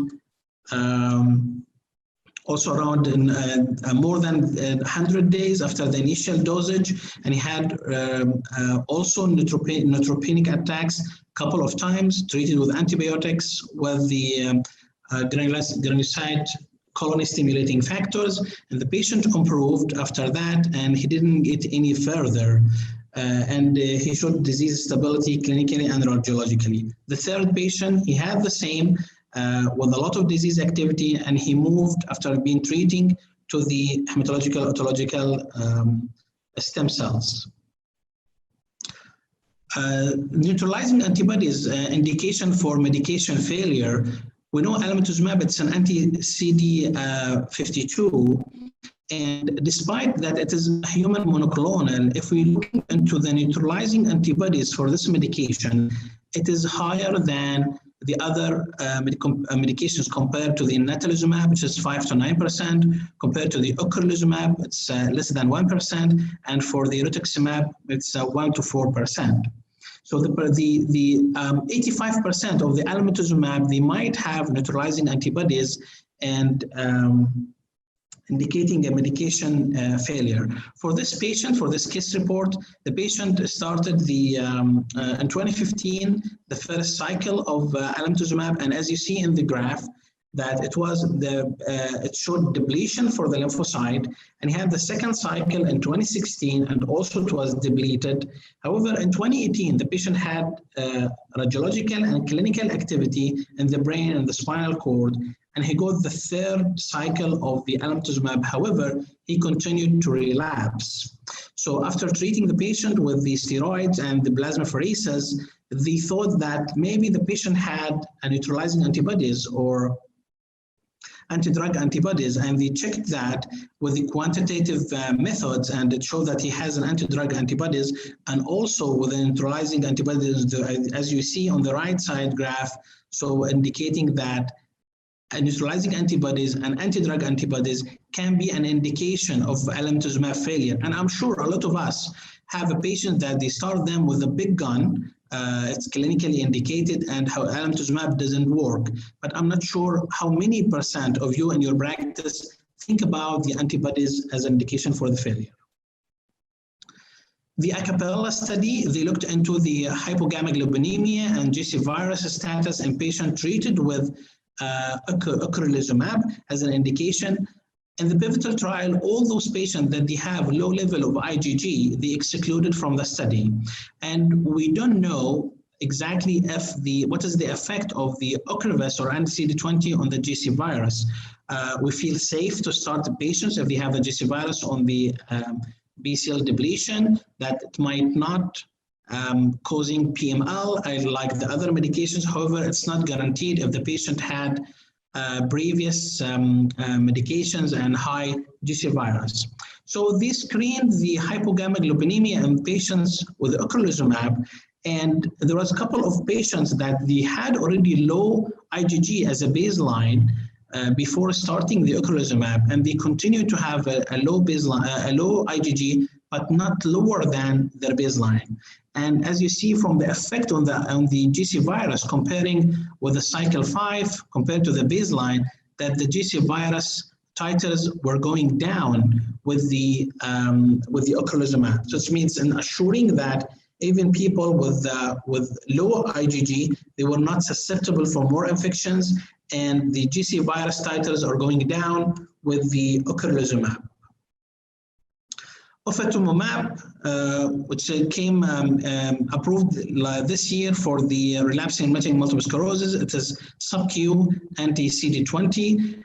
more than 100 days after the initial dosage, and he had also neutropenic attacks a couple of times, treated with antibiotics with the granulocyte colony stimulating factors, and the patient improved after that, and he didn't get any further. And he showed disease stability clinically and radiologically. The third patient, he had the same with a lot of disease activity, and he moved after being treating to the hematological autological stem cells. Neutralizing antibodies indication for medication failure. We know alemtuzumab, it's an anti-CD52, and despite that it is a human monoclonal, if we look into the neutralizing antibodies for this medication, it is higher than the other medications compared to the natalizumab, which is 5 to 9%, compared to the ocrelizumab, it's less than 1%, and for the rituximab, it's 1 to 4%. So the 85% of the alemtuzumab, they might have neutralizing antibodies and indicating a medication failure. For this patient, for this case report, the patient started in 2015, the first cycle of alemtuzumab, and as you see in the graph, that it showed depletion for the lymphocyte, and he had the second cycle in 2016, and also it was depleted. However, in 2018, the patient had radiological and clinical activity in the brain and the spinal cord, and he got the third cycle of the alemtuzumab. However, he continued to relapse. So after treating the patient with the steroids and the plasmapheresis, they thought that maybe the patient had neutralizing antibodies or anti-drug antibodies, and they checked that with the quantitative methods, and it showed that he has an anti-drug antibodies and also with the neutralizing antibodies, as you see on the right side graph, so indicating that neutralizing antibodies and anti-drug antibodies can be an indication of alemtuzumab failure. And I'm sure a lot of us have a patient that they start them with a big gun, it's clinically indicated, and how alemtuzumab doesn't work. But I'm not sure how many % of you in your practice think about the antibodies as an indication for the failure. The acapella study, they looked into the hypogammaglobulinemia and GC virus status in patients treated with ocrelizumab as an indication. In the pivotal trial, all those patients that they have low level of IgG, they excluded from the study. And we don't know exactly what is the effect of the Ocrevus or anti-CD20 on the GC virus. We feel safe to start the patients if they have a GC virus on the BCL depletion, that it might not causing PML like the other medications. However, it's not guaranteed if the patient had previous medications and high GC virus. So they screened the hypogammaglobulinemia in patients with ocrelizumab, and there was a couple of patients that they had already low IgG as a baseline before starting the ocrelizumab, and they continued to have a low baseline, a low IgG, but not lower than their baseline. And as you see from the effect on the GC virus, comparing with the cycle 5 compared to the baseline, that the GC virus titers were going down with the ocrelizumab. So it means in assuring that even people with low IgG, they were not susceptible for more infections, and the GC virus titers are going down with the ocrelizumab. Ofatumumab, which came approved this year for the relapsing remitting multiple sclerosis, it is sub-Q anti-CD20,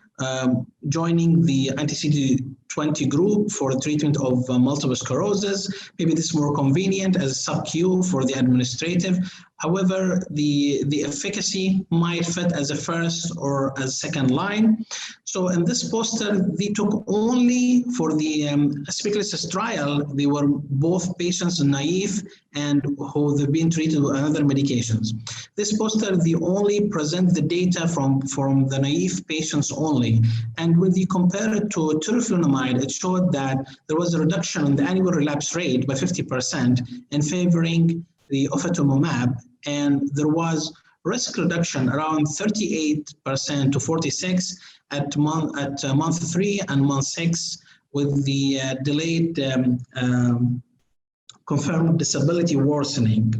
joining the anti-CD20 group for treatment of multiple sclerosis. Maybe this is more convenient as sub-Q for the administrative. However, the efficacy might fit as a first or as second line. So in this poster, they took only for the Sclerosis trial, they were both patients naive and who they've been treated with other medications. This poster, they only present the data from the naive patients only. And when they compare it to teriflunomide, it showed that there was a reduction in the annual relapse rate by 50% in favoring the ofatumumab, and there was risk reduction around 38% to 46% at month 3 and month 6 with the delayed confirmed disability worsening.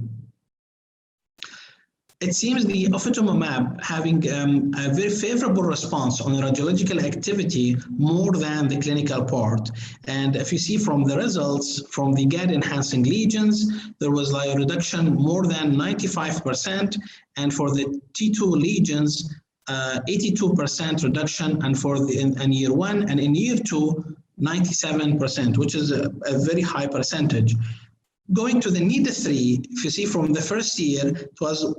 It seems the ofatumumab having a very favorable response on radiological activity more than the clinical part. And if you see from the results from the GAD-enhancing lesions, there was like a reduction more than 95%, and for the T2 lesions, 82% reduction, and for in year 1 and in year 2, 97%, which is a very high percentage. Going to the NIDA-3, if you see from the first year, it was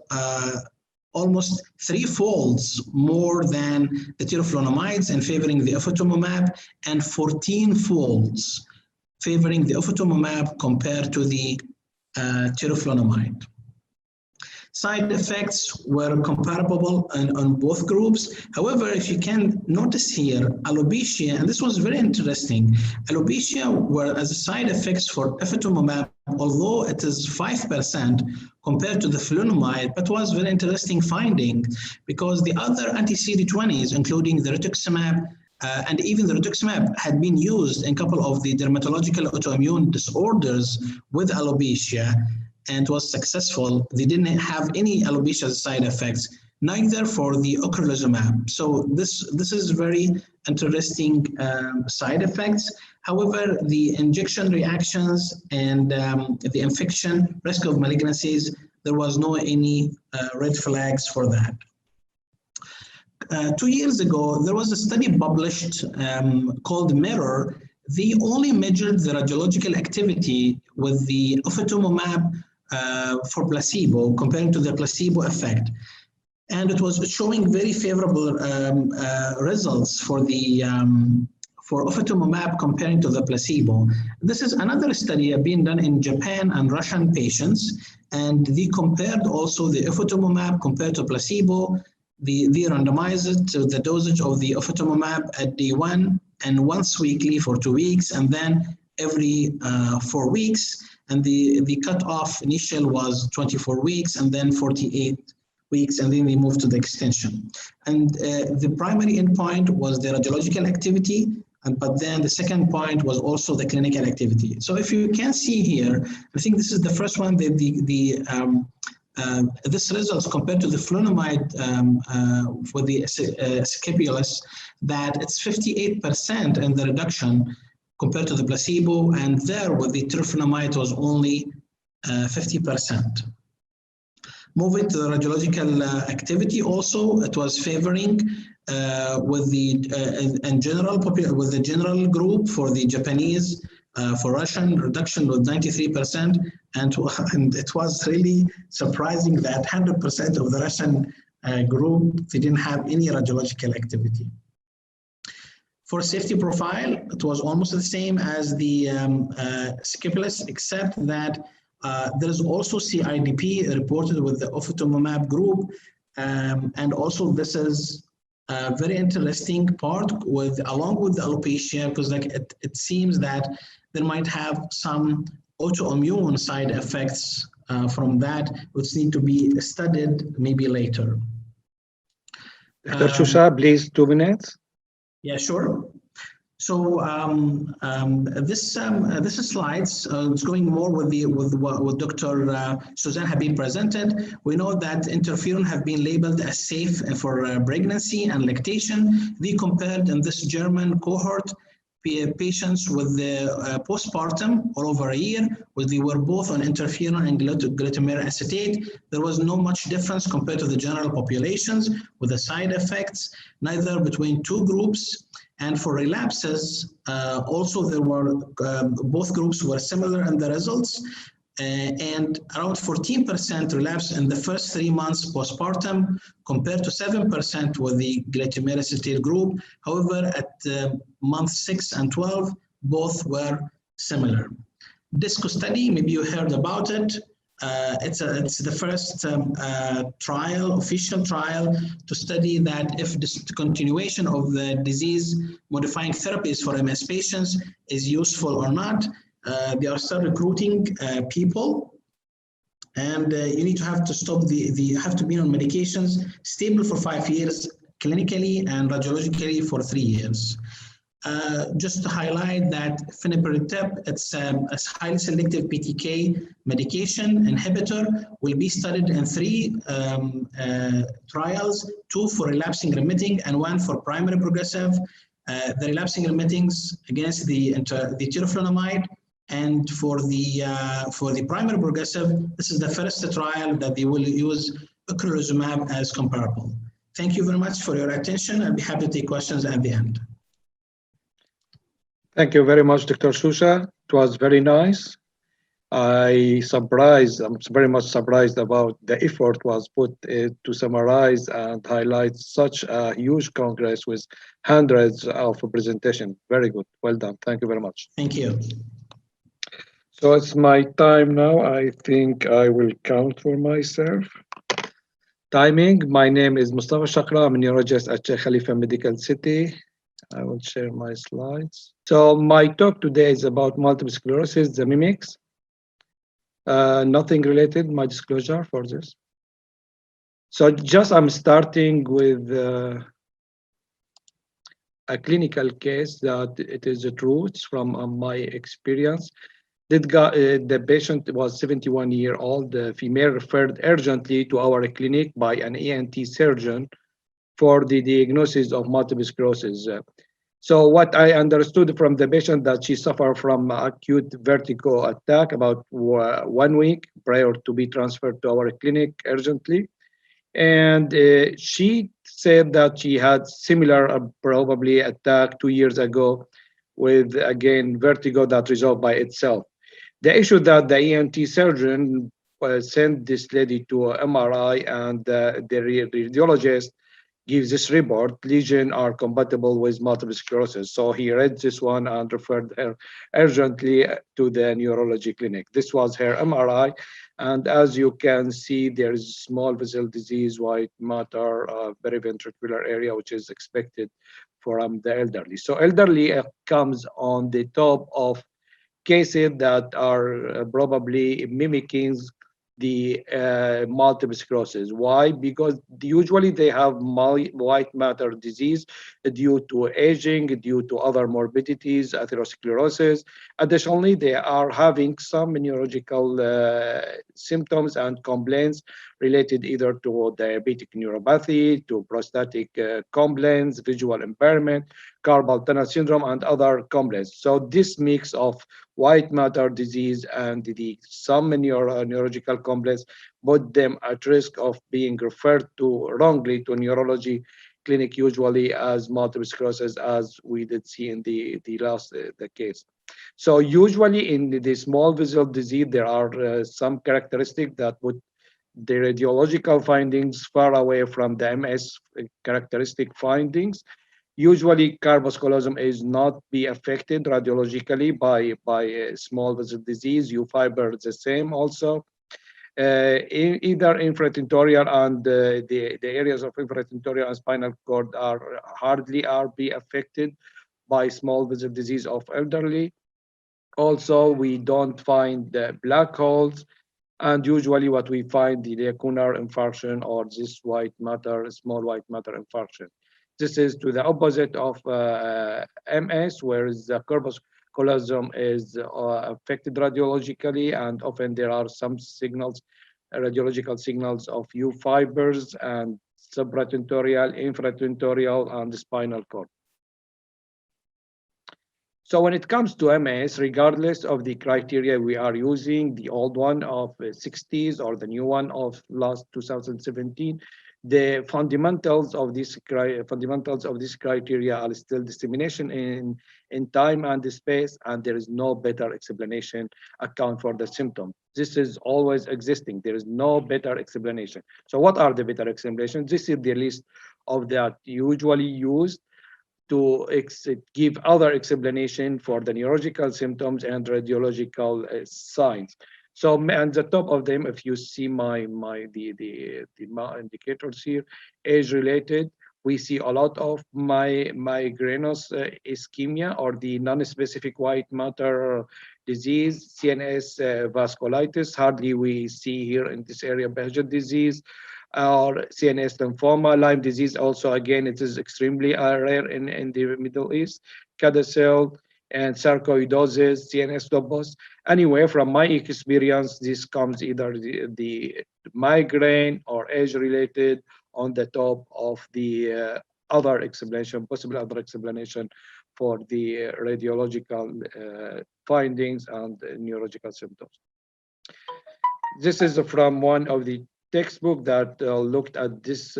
almost 3-folds more than the teriflunomides in favoring the ofatumumab, and 14-folds favoring the ofatumumab compared to the teriflunomide. Side effects were comparable on both groups. However, if you can notice here, alopecia, and this was very interesting, alopecia were as a side effects for ifetumumab, although it is 5% compared to the flunomide, but was very interesting finding because the other anti-CD20s, including the rituximab, and even the rituximab had been used in a couple of the dermatological autoimmune disorders with alopecia and was successful. They didn't have any alopecia side effects, neither for the ocrelizumab. So this is very interesting side effects. However, the injection reactions and the infection risk of malignancies, there was no any red flags for that. 2 years ago, there was a study published called Mirror. They only measured the radiological activity with the ofatumumab for placebo comparing to the placebo effect. And it was showing very favorable results for the for ofatumumab comparing to the placebo. This is another study being done in Japan and Russian patients, and they compared also the ofatumumab compared to placebo. They randomized it to the dosage of the ofatumumab at day 1 and once weekly for 2 weeks, and then every 4 weeks. And the cutoff initial was 24 weeks and then 48 weeks, and then they moved to the extension. And the primary endpoint was the radiological activity, but then the second point was also the clinical activity. So if you can see here, I think this is the first one that this results compared to the flunomide for the Sclerosis, that it's 58% in the reduction compared to the placebo, and there with the teriflunomide was only 50%. Moving to the radiological activity, also it was favoring with the in general with the general group for the Japanese. For Russian, reduction was 93%, and it was really surprising that 100% of the Russian group, they didn't have any radiological activity. For safety profile, it was almost the same as the Sclerosis, except that there is also CIDP reported with the ofatumumab group, and also this is a very interesting part with along with the alopecia, because like it seems that there might have some autoimmune side effects from that, which need to be studied maybe later. Dr. Sousa, please, 2 minutes. Yeah, sure. So this slides it's going more with what Dr. Suzanne Habib presented. We know that interferon have been labeled as safe for pregnancy and lactation. We compared in this German cohort patients with the postpartum or over a year, where they were both on interferon and glutaminyl acetate. There was no much difference compared to the general populations with the side effects, neither between two groups. And for relapses, also there were, both groups were similar in the results. And around 14% relapse in the first 3 months postpartum compared to 7% with the glutaminyl acetate group. However, at month 6 and 12, both were similar. DISCO study, maybe you heard about it. It's the first official trial to study that if discontinuation of the disease-modifying therapies for MS patients is useful or not. They are still recruiting people, and you need to have to stop have to be on medications stable for 5 years clinically and radiologically for 3 years. Just to highlight that feniparatide, it's a highly selective BTK medication inhibitor, will be studied in 3 trials, 2 for relapsing remitting and 1 for primary progressive. The relapsing remittings against the teriflunomide. And for the primary progressive, this is the first trial that they will use ocrelizumab as comparable. Thank you very much for your attention. I'll be happy to take questions at the end. Thank you very much, Dr. Sousa. It was very nice. I'm very much surprised about the effort was put to summarize and highlight such a huge congress with hundreds of presentations. Very good. Well done. Thank you very much. Thank you. So it's my time now. I think I will count for myself. Timing. My name is Mustafa Shakra. I'm a neurologist at Sheikh Khalifa Medical City. I will share my slides. So my talk today is about multiple sclerosis, the mimics. Nothing related, my disclosure for this. So just I'm starting with a clinical case that it is true. It's from my experience. The patient was 71-year-old female referred urgently to our clinic by an ENT surgeon for the diagnosis of multiple sclerosis. So what I understood from the patient that she suffered from acute vertigo attack about 1 week prior to be transferred to our clinic urgently. And she said that she had similar probably attack 2 years ago with again vertigo that resolved by itself. The issue that the ENT surgeon sent this lady to a MRI and the radiologist gives this report, lesions are compatible with multiple sclerosis. So he read this one and referred her urgently to the neurology clinic. This was her MRI. And as you can see, there is small vessel disease, white matter, periventricular area, which is expected from the elderly. So elderly comes on the top of cases that are probably mimicking the multiple sclerosis. Why? Because usually they have white matter disease due to aging, due to other morbidities, atherosclerosis. Additionally, they are having some neurological symptoms and complaints related either to diabetic neuropathy, to prostatic complaints, visual impairment, carpal tunnel syndrome, and other complaints. So this mix of white matter disease and some neurological complaints put them at risk of being referred to wrongly to neurology clinic, usually as multiple sclerosis, as we did see in the last the case. So usually in the small vessel disease, there are some characteristics that would the radiological findings far away from the MS characteristic findings. Usually, carboscolosum is not be affected radiologically by small vessel disease. U fiber the same also. Either infratentorial and the areas of infratentorial and spinal cord are hardly be affected by small vessel disease of elderly. Also, we don't find the black holes. And usually what we find the lacunar infarction or this white matter, small white matter infarction. This is to the opposite of MS, whereas the corpus callosum is affected radiologically, and often there are some signals, radiological signals of U fibers and supratentorial, infratentorial, and the spinal cord. So when it comes to MS, regardless of the criteria we are using, the old one of 60s or the new one of last 2017, the fundamentals of this criteria are still dissemination in time and space, and there is no better explanation account for the symptom. This is always existing. There is no better explanation. So what are the better explanations? This is the list of that usually used to give other explanation for the neurological symptoms and radiological signs. So at the top of them, if you see the indicators here, age-related, we see a lot of migrainous ischemia or the non-specific white matter disease, CNS vasculitis. Hardly we see here in this area Behçet disease, or CNS lymphoma, Lyme disease. Also, again, it is extremely rare in the Middle East. Cadocel and sarcoidosis, CNS lupus. Anyway, from my experience, this comes either the migraine or age-related on the top of the other explanation, possible other explanation for the radiological findings and neurological symptoms. This is from one of the textbook that looked at this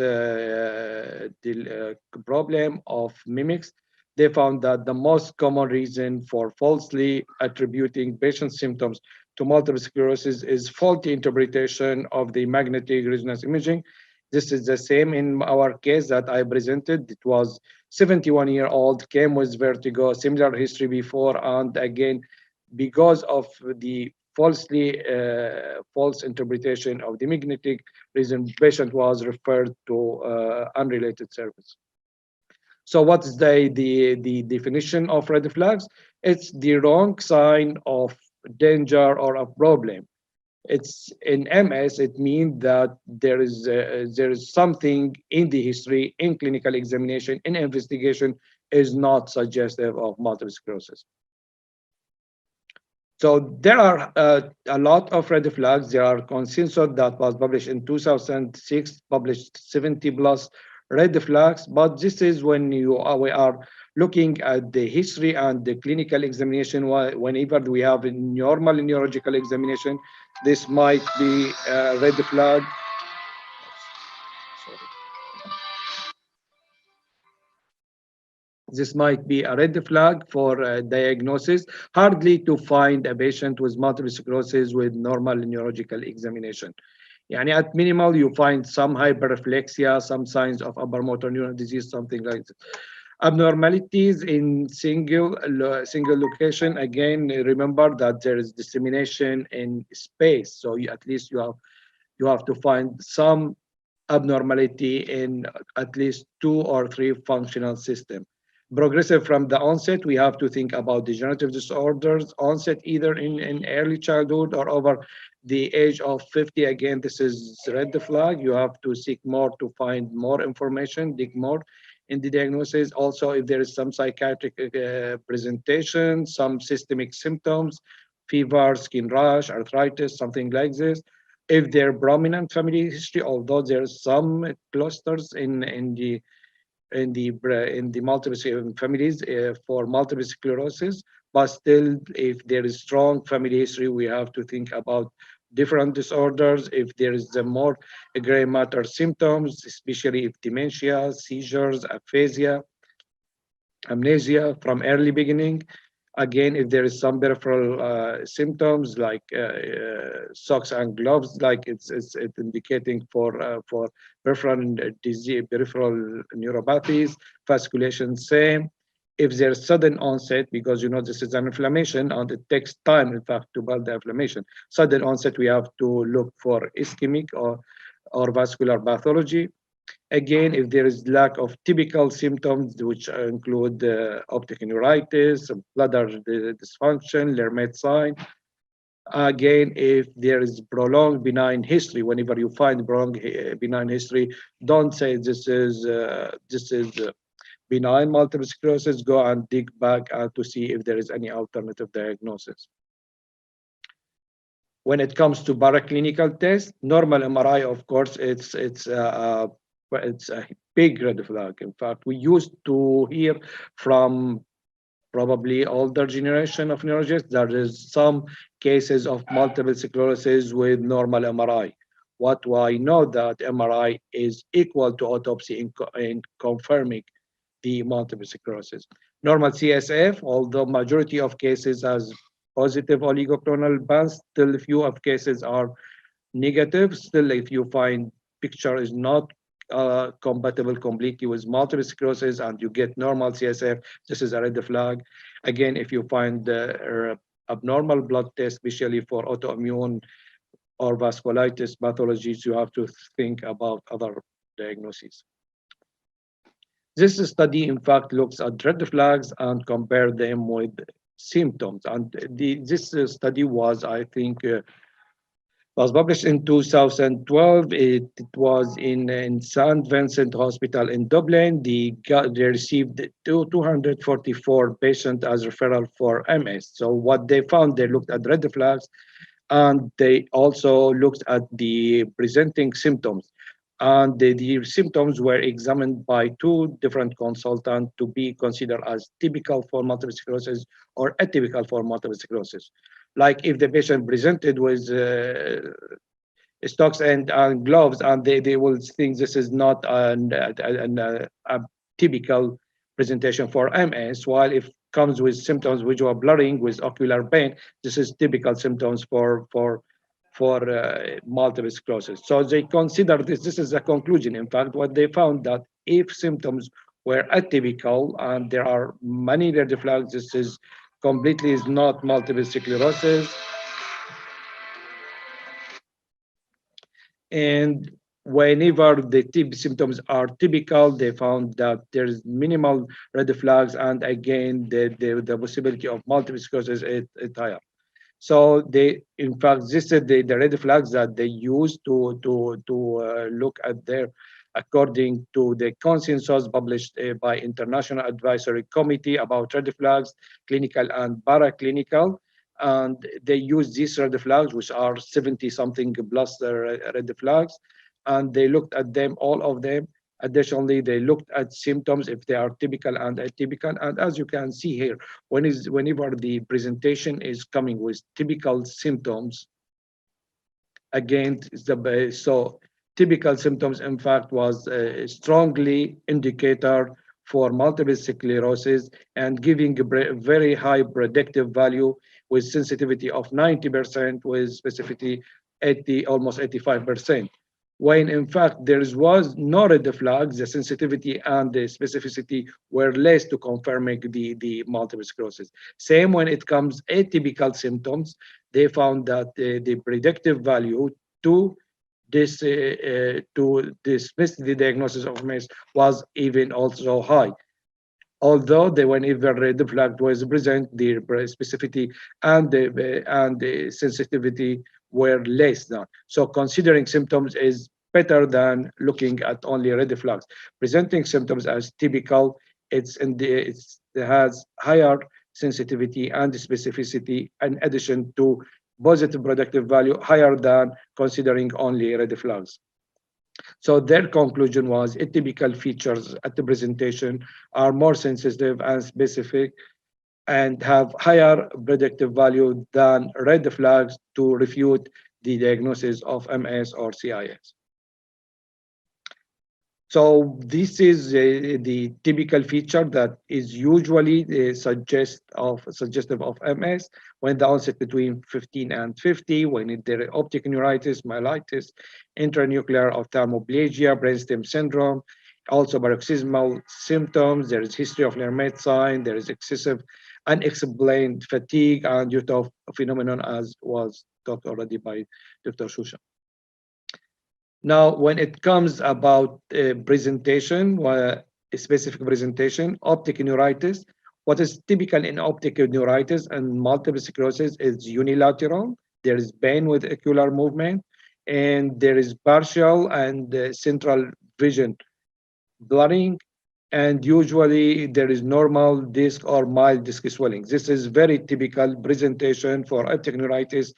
problem of mimics. They found that the most common reason for falsely attributing patient symptoms to multiple sclerosis is faulty interpretation of the magnetic resonance imaging. This is the same in our case that I presented. It was 71-year-old, came with vertigo, similar history before, and again, because of the false interpretation of the magnetic reason patient was referred to unrelated service. So what's the definition of red flags? It's the wrong sign of danger or a problem. It's in MS, it means that there is something in the history, in clinical examination, in investigation is not suggestive of multiple sclerosis. So there are a lot of red flags. There are consensus that was published in 2006, published 70 plus red flags. But this is when we are looking at the history and the clinical examination. Whenever we have a normal neurological examination, this might be a red flag. Sorry. This might be a red flag for diagnosis. Hardly to find a patient with multiple sclerosis with normal neurological examination. Yani at minimal, you find some hyperreflexia, some signs of upper motor neuron disease, something like that. Abnormalities in single location. Again, remember that there is dissemination in space, so at least you have to find some abnormality in at least 2 or 3 functional systems. Progressive from the onset, we have to think about degenerative disorders, onset either in early childhood or over the age of 50. Again, this is red flag. You have to seek more to find more information, dig more in the diagnosis. Also, if there is some psychiatric presentation, some systemic symptoms, fever, skin rash, arthritis, something like this. If there prominent family history, although there's some clusters in the multiple families for multiple sclerosis, but still, if there is strong family history, we have to think about different disorders. If there is the more gray matter symptoms, especially if dementia, seizures, aphasia, amnesia from early beginning. Again, if there is some peripheral symptoms like socks and gloves, like it's indicating for peripheral disease, peripheral neuropathies, vasculation, same. If there's sudden onset, because this is an inflammation and it takes time, in fact, to build the inflammation. Sudden onset, we have to look for ischemic or vascular pathology. Again, if there is lack of typical symptoms, which include optic neuritis, bladder dysfunction, Lermet sign. Again, if there is prolonged benign history, whenever you find prolonged benign history, don't say this is benign multiple sclerosis. Go and dig back to see if there is any alternative diagnosis. When it comes to paraclinical tests, normal MRI, of course, it's a big red flag. In fact, we used to hear from probably older generation of neurologists, there is some cases of multiple sclerosis with normal MRI. What I know that MRI is equal to autopsy in confirming the multiple sclerosis. Normal CSF, although majority of cases has positive oligoclonal bands, still few of cases are negative. Still, if you find picture is not compatible completely with multiple sclerosis and you get normal CSF, this is a red flag. Again, if you find abnormal blood test, especially for autoimmune or vasculitis pathologies, you have to think about other diagnoses. This study, in fact, looks at red flags and compare them with symptoms. And this study was, I think, was published in 2012. It was in St. Vincent Hospital in Dublin. They received 244 patients as referral for MS. So what they found, they looked at red flags, and they also looked at the presenting symptoms. And the symptoms were examined by 2 different consultants to be considered as typical for multiple sclerosis or atypical for multiple sclerosis. Like if the patient presented with stocks and gloves, and they will think this is not a typical presentation for MS, while if comes with symptoms visual blurring with ocular pain, this is typical symptoms for multiple sclerosis. So they consider this is a conclusion. In fact, what they found that if symptoms were atypical and there are many red flags, this is completely is not multiple sclerosis. And whenever the symptoms are typical, they found that there is minimal red flags, and again, the possibility of multiple sclerosis is higher. So they, in fact, this is the red flags that they use to look at their, according to the consensus published by International Advisory Committee about red flags, clinical and paraclinical. And they use these red flags, which are 70 something plus red flags, and they looked at them, all of them. Additionally, they looked at symptoms if they are typical and atypical. And as you can see here, whenever the presentation is coming with typical symptoms, again, so typical symptoms, in fact, was a strongly indicator for multiple sclerosis and giving a very high predictive value with sensitivity of 90%, with specificity 80, almost 85%. When in fact there was no red flags, the sensitivity and the specificity were less to confirming the multiple sclerosis. Same when it comes atypical symptoms, they found that the predictive value to dismiss the diagnosis of MS was even also high. Although whenever the flag was present, the specificity and the sensitivity were less than. So considering symptoms is better than looking at only red flags. Presenting symptoms as typical, it has higher sensitivity and specificity in addition to positive predictive value higher than considering only red flags. So their conclusion was atypical features at the presentation are more sensitive and specific and have higher predictive value than red flags to refute the diagnosis of MS or CIS. So this is the typical feature that is usually suggestive of MS when the onset between 15 and 50, when there is optic neuritis, myelitis, intranuclear ophthalmoplegia, brainstem syndrome, also paroxysmal symptoms. There is history of Lermet sign. There is excessive unexplained fatigue and due to phenomenon, as was talked already by Dr. Shusha. Now, when it comes about presentation, a specific presentation, optic neuritis, what is typical in optic neuritis and multiple sclerosis is unilateral. There is pain with ocular movement, and there is partial and central vision blurring, and usually there is normal disc or mild disc swelling. This is very typical presentation for optic neuritis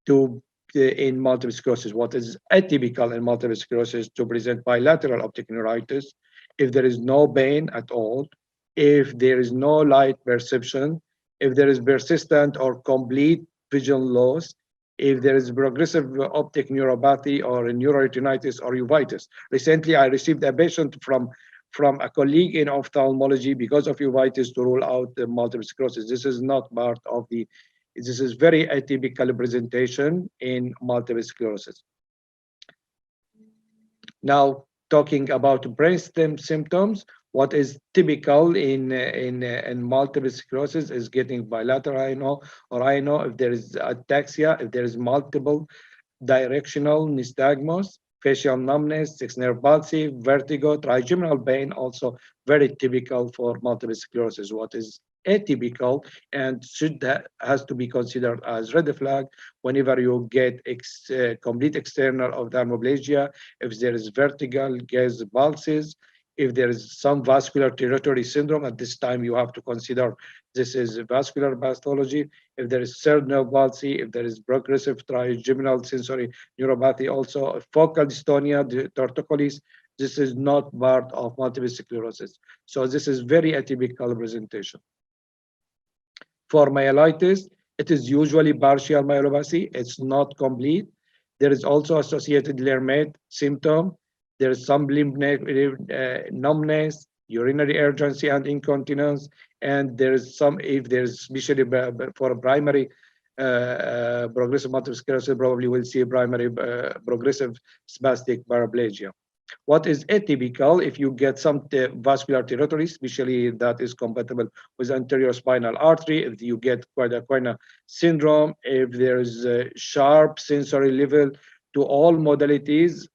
to in multiple sclerosis. What is atypical in multiple sclerosis to present bilateral optic neuritis if there is no pain at all, if there is no light perception, if there is persistent or complete vision loss, if there is progressive optic neuropathy or neuroretinitis or uveitis. Recently, I received a patient from a colleague in ophthalmology because of uveitis to rule out the multiple sclerosis. This is not part of the, this is very atypical presentation in multiple sclerosis. Now, talking about brainstem symptoms, what is typical in multiple sclerosis is getting bilateral INO or INO if there is ataxia, if there is multiple directional nystagmus, facial numbness, sixth nerve palsy, vertigo, trigeminal pain, also very typical for multiple sclerosis. What is atypical and has to be considered as red flag whenever you get complete external ophthalmoplegia, if there is vertical gaze pulses, if there is some vascular territory syndrome. At this time you have to consider this is vascular pathology. If there is third nerve palsy, if there is progressive trigeminal sensory neuropathy, also focal dystonia, torticollis, this is not part of multiple sclerosis. So this is very atypical presentation. For myelitis, it is usually partial myelopathy. It's not complete. There is also associated Lermet symptom. There is some numbness, urinary urgency and incontinence, and there is some, if there is especially for a primary progressive multiple sclerosis, probably will see a primary progressive spastic paraplegia. What is atypical, if you get some vascular territory, especially that is compatible with anterior spinal artery, if you get quadricuina syndrome, if there is a sharp sensory level to all modalities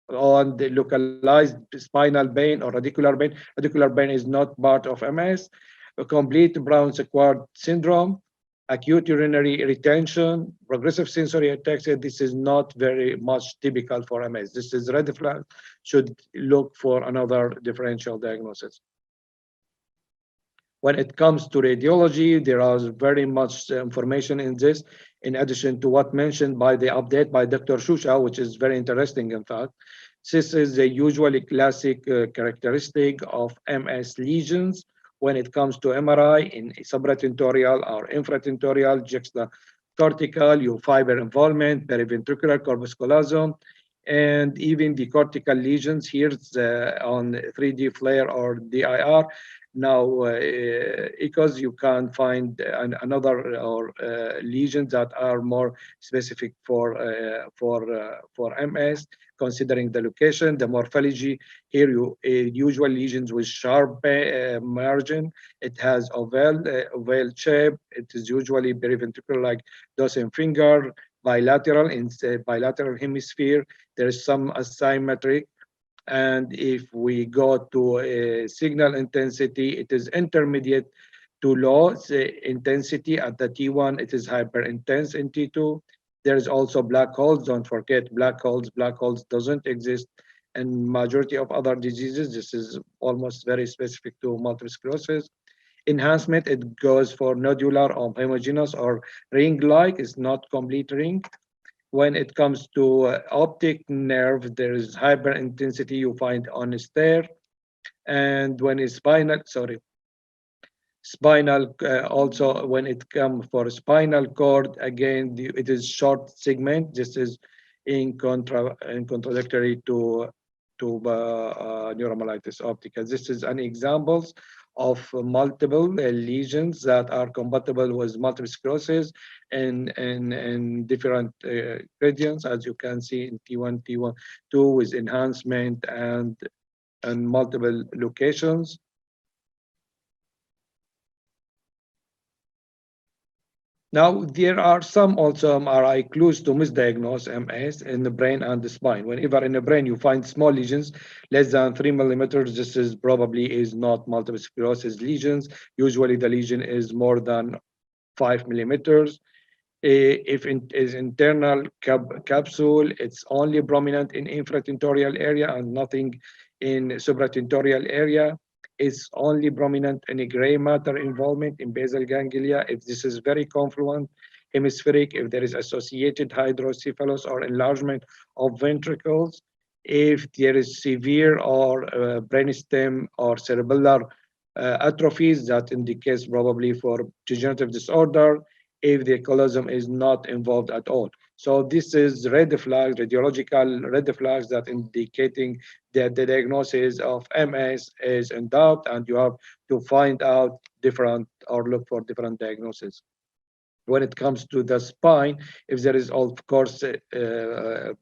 on the localized spinal pain or radicular pain. Radicular pain is not part of MS. A complete Brown Sequard syndrome, acute urinary retention, progressive sensory ataxia. This is not very much typical for MS. This is red flag. Should look for another differential diagnosis. When it comes to radiology, there is very much information in this, in addition to what mentioned by the update by Dr. Shusha, which is very interesting, in fact. This is a usually classic characteristic of MS lesions when it comes to MRI in subtentorial or infratentorial, juxtacortical, fiber involvement, periventricular corpus callosum, and even the cortical lesions here on 3D FLAIR or DIR. Now, because you can find another or lesions that are more specific for MS, considering the location, the morphology. Here, usual lesions with sharp margin. It has oval shape. It is usually periventricular, like Dawson finger, bilateral in bilateral hemisphere. There is some asymmetric. And if we go to signal intensity, it is intermediate to low intensity. At the T1, it is hyper intense in T2. There is also black holes. Don't forget black holes. Black holes doesn't exist in majority of other diseases. This is almost very specific to multiple sclerosis. Enhancement, it goes for nodular or homogeneous or ring-like. It's not complete ring. When it comes to optic nerve, there is hyper intensity you find on a stair. And when it's spinal, also when it comes for spinal cord, again, it is short segment. This is in contradictory to neuromyelitis optica. This is an example of multiple lesions that are compatible with multiple sclerosis and different gradients, as you can see in T1, T2 with enhancement and multiple locations. Now, there are some also MRI clues to misdiagnose MS in the brain and the spine. Whenever in the brain you find small lesions, less than 3 millimeters, this is probably is not multiple sclerosis lesions. Usually the lesion is more than 5 millimeters. If it is internal capsule, it's only prominent in infratentorial area and nothing in supratentorial area. Is only prominent in a gray matter involvement in basal ganglia. If this is very confluent, hemispheric, if there is associated hydrocephalus or enlargement of ventricles, if there is severe or brainstem or cerebellar atrophies, that indicates probably for degenerative disorder, if the callosum is not involved at all. So this is red flags, radiological red flags that indicating that the diagnosis of MS is in doubt, and you have to find out different or look for different diagnoses. When it comes to the spine, if there is, of course, a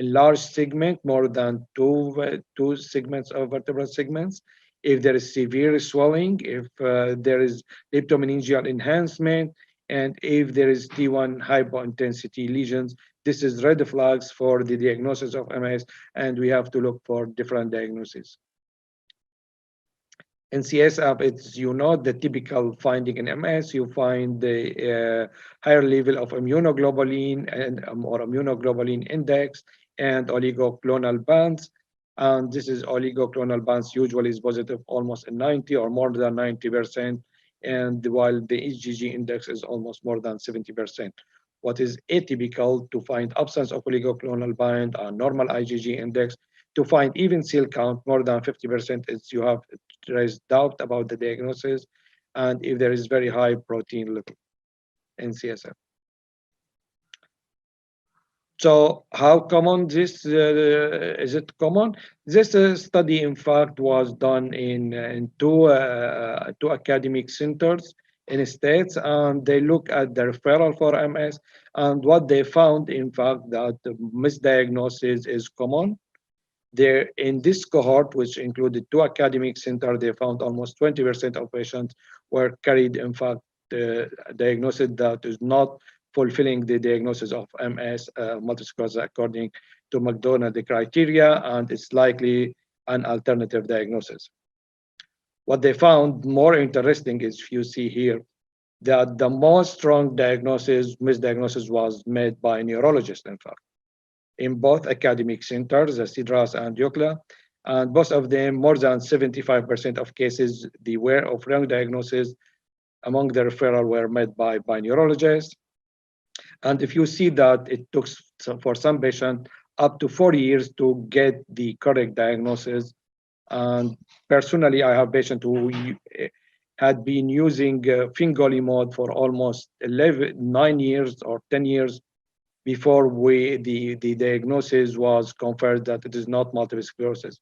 large segment, more than two segments of vertebral segments, if there is severe swelling, if there is leptomeningeal enhancement, and if there is T1 hypointensity lesions, this is red flags for the diagnosis of MS, and we have to look for different diagnoses. In CSF, it's, the typical finding in MS, you find the higher level of immunoglobulin and or immunoglobulin index and oligoclonal bands. And this is oligoclonal bands usually is positive almost in 90 or more than 90%, and while the IgG index is almost more than 70%. What is atypical to find absence of oligoclonal band and normal IgG index, to find even cell count more than 50% is there is doubt about the diagnosis, and if there is very high protein level in CSF. So how common this, is it common? This study, in fact, was done in two academic centers in the States, and they look at the referral for MS, and what they found, in fact, that the misdiagnosis is common. There, in this cohort, which included two academic centers, they found almost 20% of patients were carried, in fact, diagnosis that is not fulfilling the diagnosis of MS, multiple sclerosis, according to McDonald criteria, and it's likely an alternative diagnosis. What they found more interesting is, if you see here, that the most strong misdiagnosis was made by neurologists, in fact, in both academic centers, the CIDRAS and UCLA, and both of them, more than 75% of cases, the of wrong diagnosis among the referral were made by neurologists. And if you see that it took for some patients up to 4 years to get the correct diagnosis. And personally, I have patients who had been using fingolimod for almost 9 years or 10 years before the diagnosis was confirmed that it is not multiple sclerosis.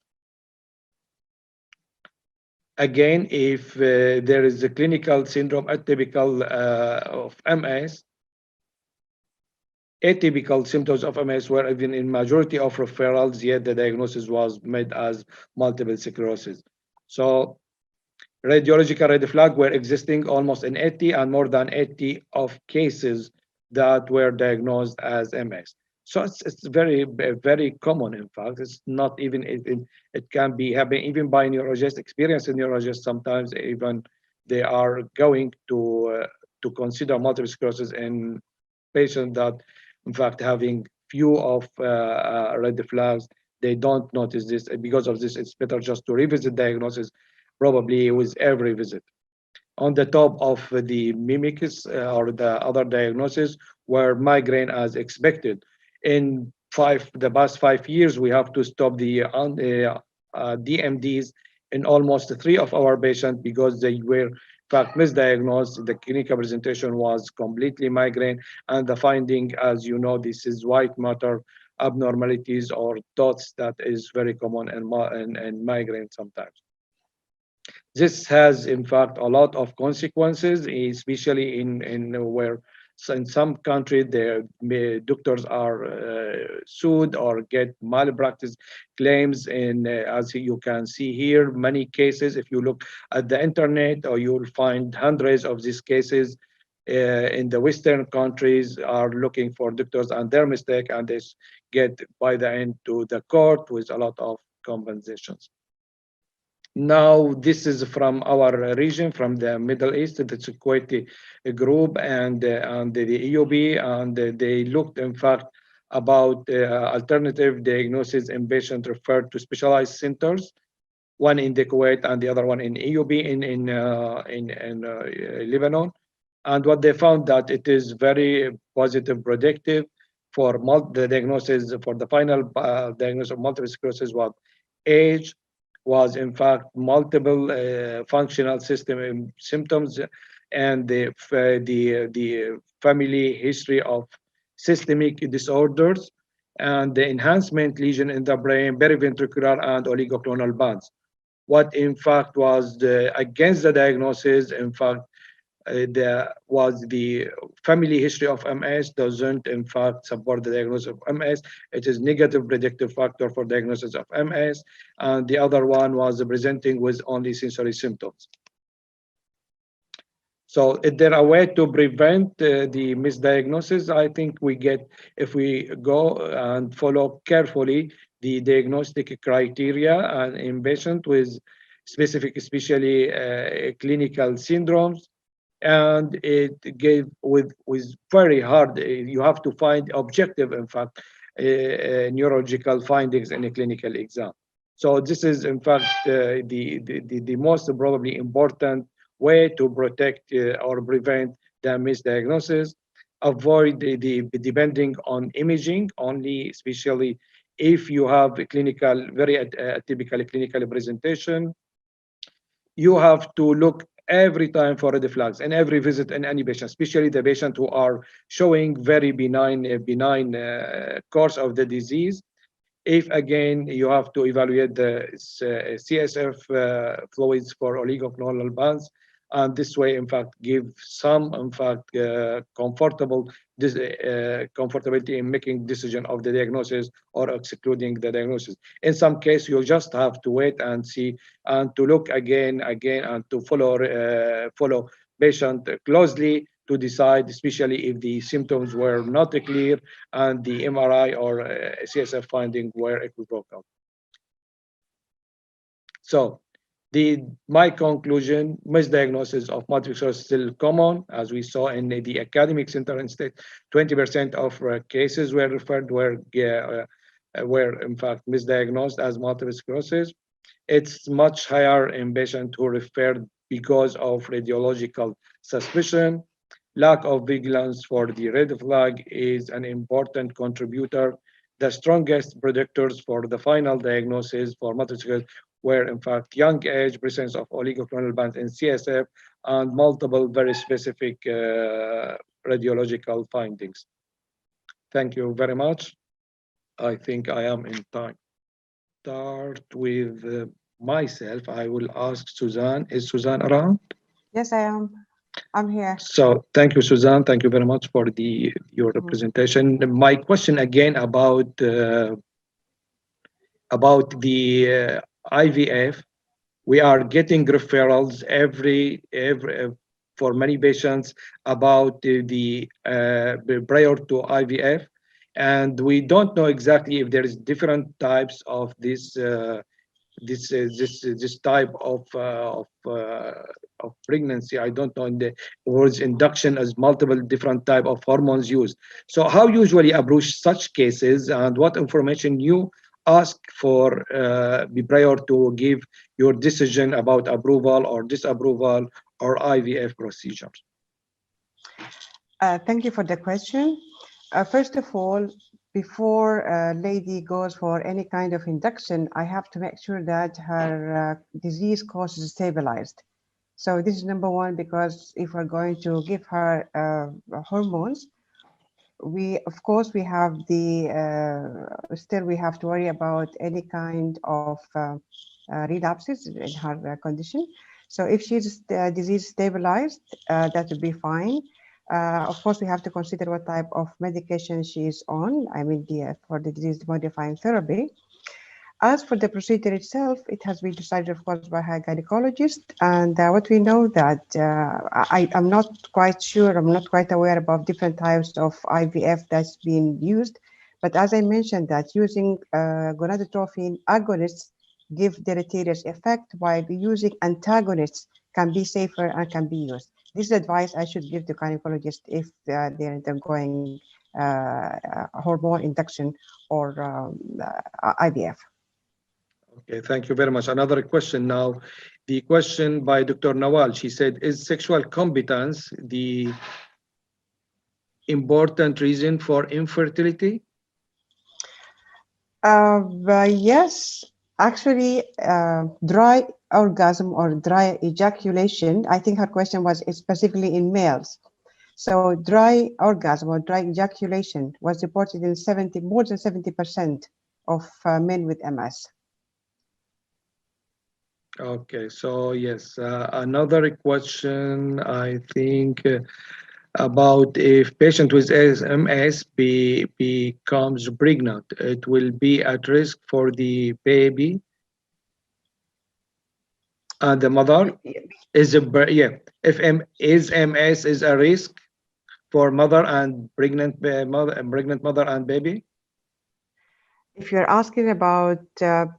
Again, if there is a clinical syndrome atypical of MS, atypical symptoms of MS were even in majority of referrals, yet the diagnosis was made as multiple sclerosis. So radiological red flag were existing almost in 80 and more than 80 of cases that were diagnosed as MS. So it's very, very common. In fact, it's not even, it can be happening even by neurologists, experienced neurologists. Sometimes even they are going to consider multiple sclerosis in patients that, in fact, having few of red flags, they don't notice this. And because of this, it's better just to revisit diagnosis, probably with every visit. On the top of the mimics or the other diagnosis were migraine as expected. In the past 5 years, we have to stop the DMDs in almost 3 of our patients because they were in fact misdiagnosed. The clinical presentation was completely migraine, and the finding, as you know, this is white matter abnormalities or dots that is very common in migraine sometimes. This has, in fact, a lot of consequences, especially in where in some countries the doctors are sued or get malpractice claims. And as you can see here, many cases, if you look at the internet, or you'll find hundreds of these cases in the Western countries are looking for doctors and their mistake, and they get by the end to the court with a lot of compensations. Now, this is from our region, from the Middle East, the Security Group and the EUB, and they looked, in fact, about alternative diagnosis in patients referred to specialized centers, one in the Kuwait and the other one in EUB in Lebanon. And what they found that it is very positive, predictive for the diagnosis, for the final diagnosis of multiple sclerosis was age, was in fact multiple functional system symptoms, and the family history of systemic disorders, and the enhancement lesion in the brain, periventricular and oligoclonal bands. What in fact was against the diagnosis, in fact, was the family history of MS doesn't in fact support the diagnosis of MS. It is negative predictive factor for diagnosis of MS. And the other one was presenting with only sensory symptoms. So is there a way to prevent the misdiagnosis? I think we get, if we go and follow carefully the diagnostic criteria and in patients with specific, especially clinical syndromes, and it gave with very hard, you have to find objective, in fact, neurological findings in a clinical exam. So this is, in fact, the most probably important way to protect or prevent the misdiagnosis. Avoid the depending on imaging only, especially if you have a clinical, very atypical clinical presentation. You have to look every time for red flags and every visit in any patient, especially the patient who are showing very benign course of the disease. If again you have to evaluate the CSF fluids for oligoclonal bands, and this way, in fact, give some, in fact, comfortability in making decision of the diagnosis or excluding the diagnosis. In some case, you just have to wait and see, and to look again, and to follow patient closely to decide, especially if the symptoms were not clear and the MRI or CSF finding were equivocal. So my conclusion, misdiagnosis of multiple sclerosis is still common, as we saw in the academic center instead. 20% of cases were referred were in fact misdiagnosed as multiple sclerosis. It's much higher in patients who referred because of radiological suspicion. Lack of vigilance for the red flag is an important contributor. The strongest predictors for the final diagnosis for multiple sclerosis were in fact young age, presence of oligoclonal bands in CSF, and multiple very specific radiological findings. Thank you very much. I think I am in time. Start with myself. I will ask Suzanne. Is Suzanne around? Yes, I am. I'm here. So thank you, Suzanne. Thank you very much for your presentation. My question again about the IVF. We are getting referrals every for many patients about the prior to IVF, and we don't know exactly if there is different types of this type of pregnancy. I don't know in the words induction as multiple different type of hormones used. So how usually approach such cases, and what information you ask for prior to give your decision about approval or disapproval or IVF procedures? Thank you for the question. First of all, before a lady goes for any kind of induction, I have to make sure that her disease course is stabilized. So this is number one, because if we're going to give her hormones, of course we have still we have to worry about any kind of relapses in her condition. So if she's disease stabilized, that would be fine. Of course, we have to consider what type of medication she is on. I mean, for the disease-modifying therapy. As for the procedure itself, it has been decided, of course, by her gynecologist. And what we know that I'm not quite sure, I'm not quite aware about different types of IVF that's being used. But as I mentioned, that using gonadotropin agonists give deleterious effect, while using antagonists can be safer and can be used. This is advice I should give to gynecologists if they're undergoing hormone induction or IVF. Okay, thank you very much. Another question now. The question by Dr. Nawal, she said, is sexual competence the important reason for infertility? Yes, actually, dry orgasm or dry ejaculation, I think her question was specifically in males. So dry orgasm or dry ejaculation was reported in more than 70% of men with MS. Okay, so yes, another question, I think, about if patient with MS becomes pregnant, it will be at risk for the baby and the mother. Is if MS is a risk for mother and pregnant mother and baby. If you're asking about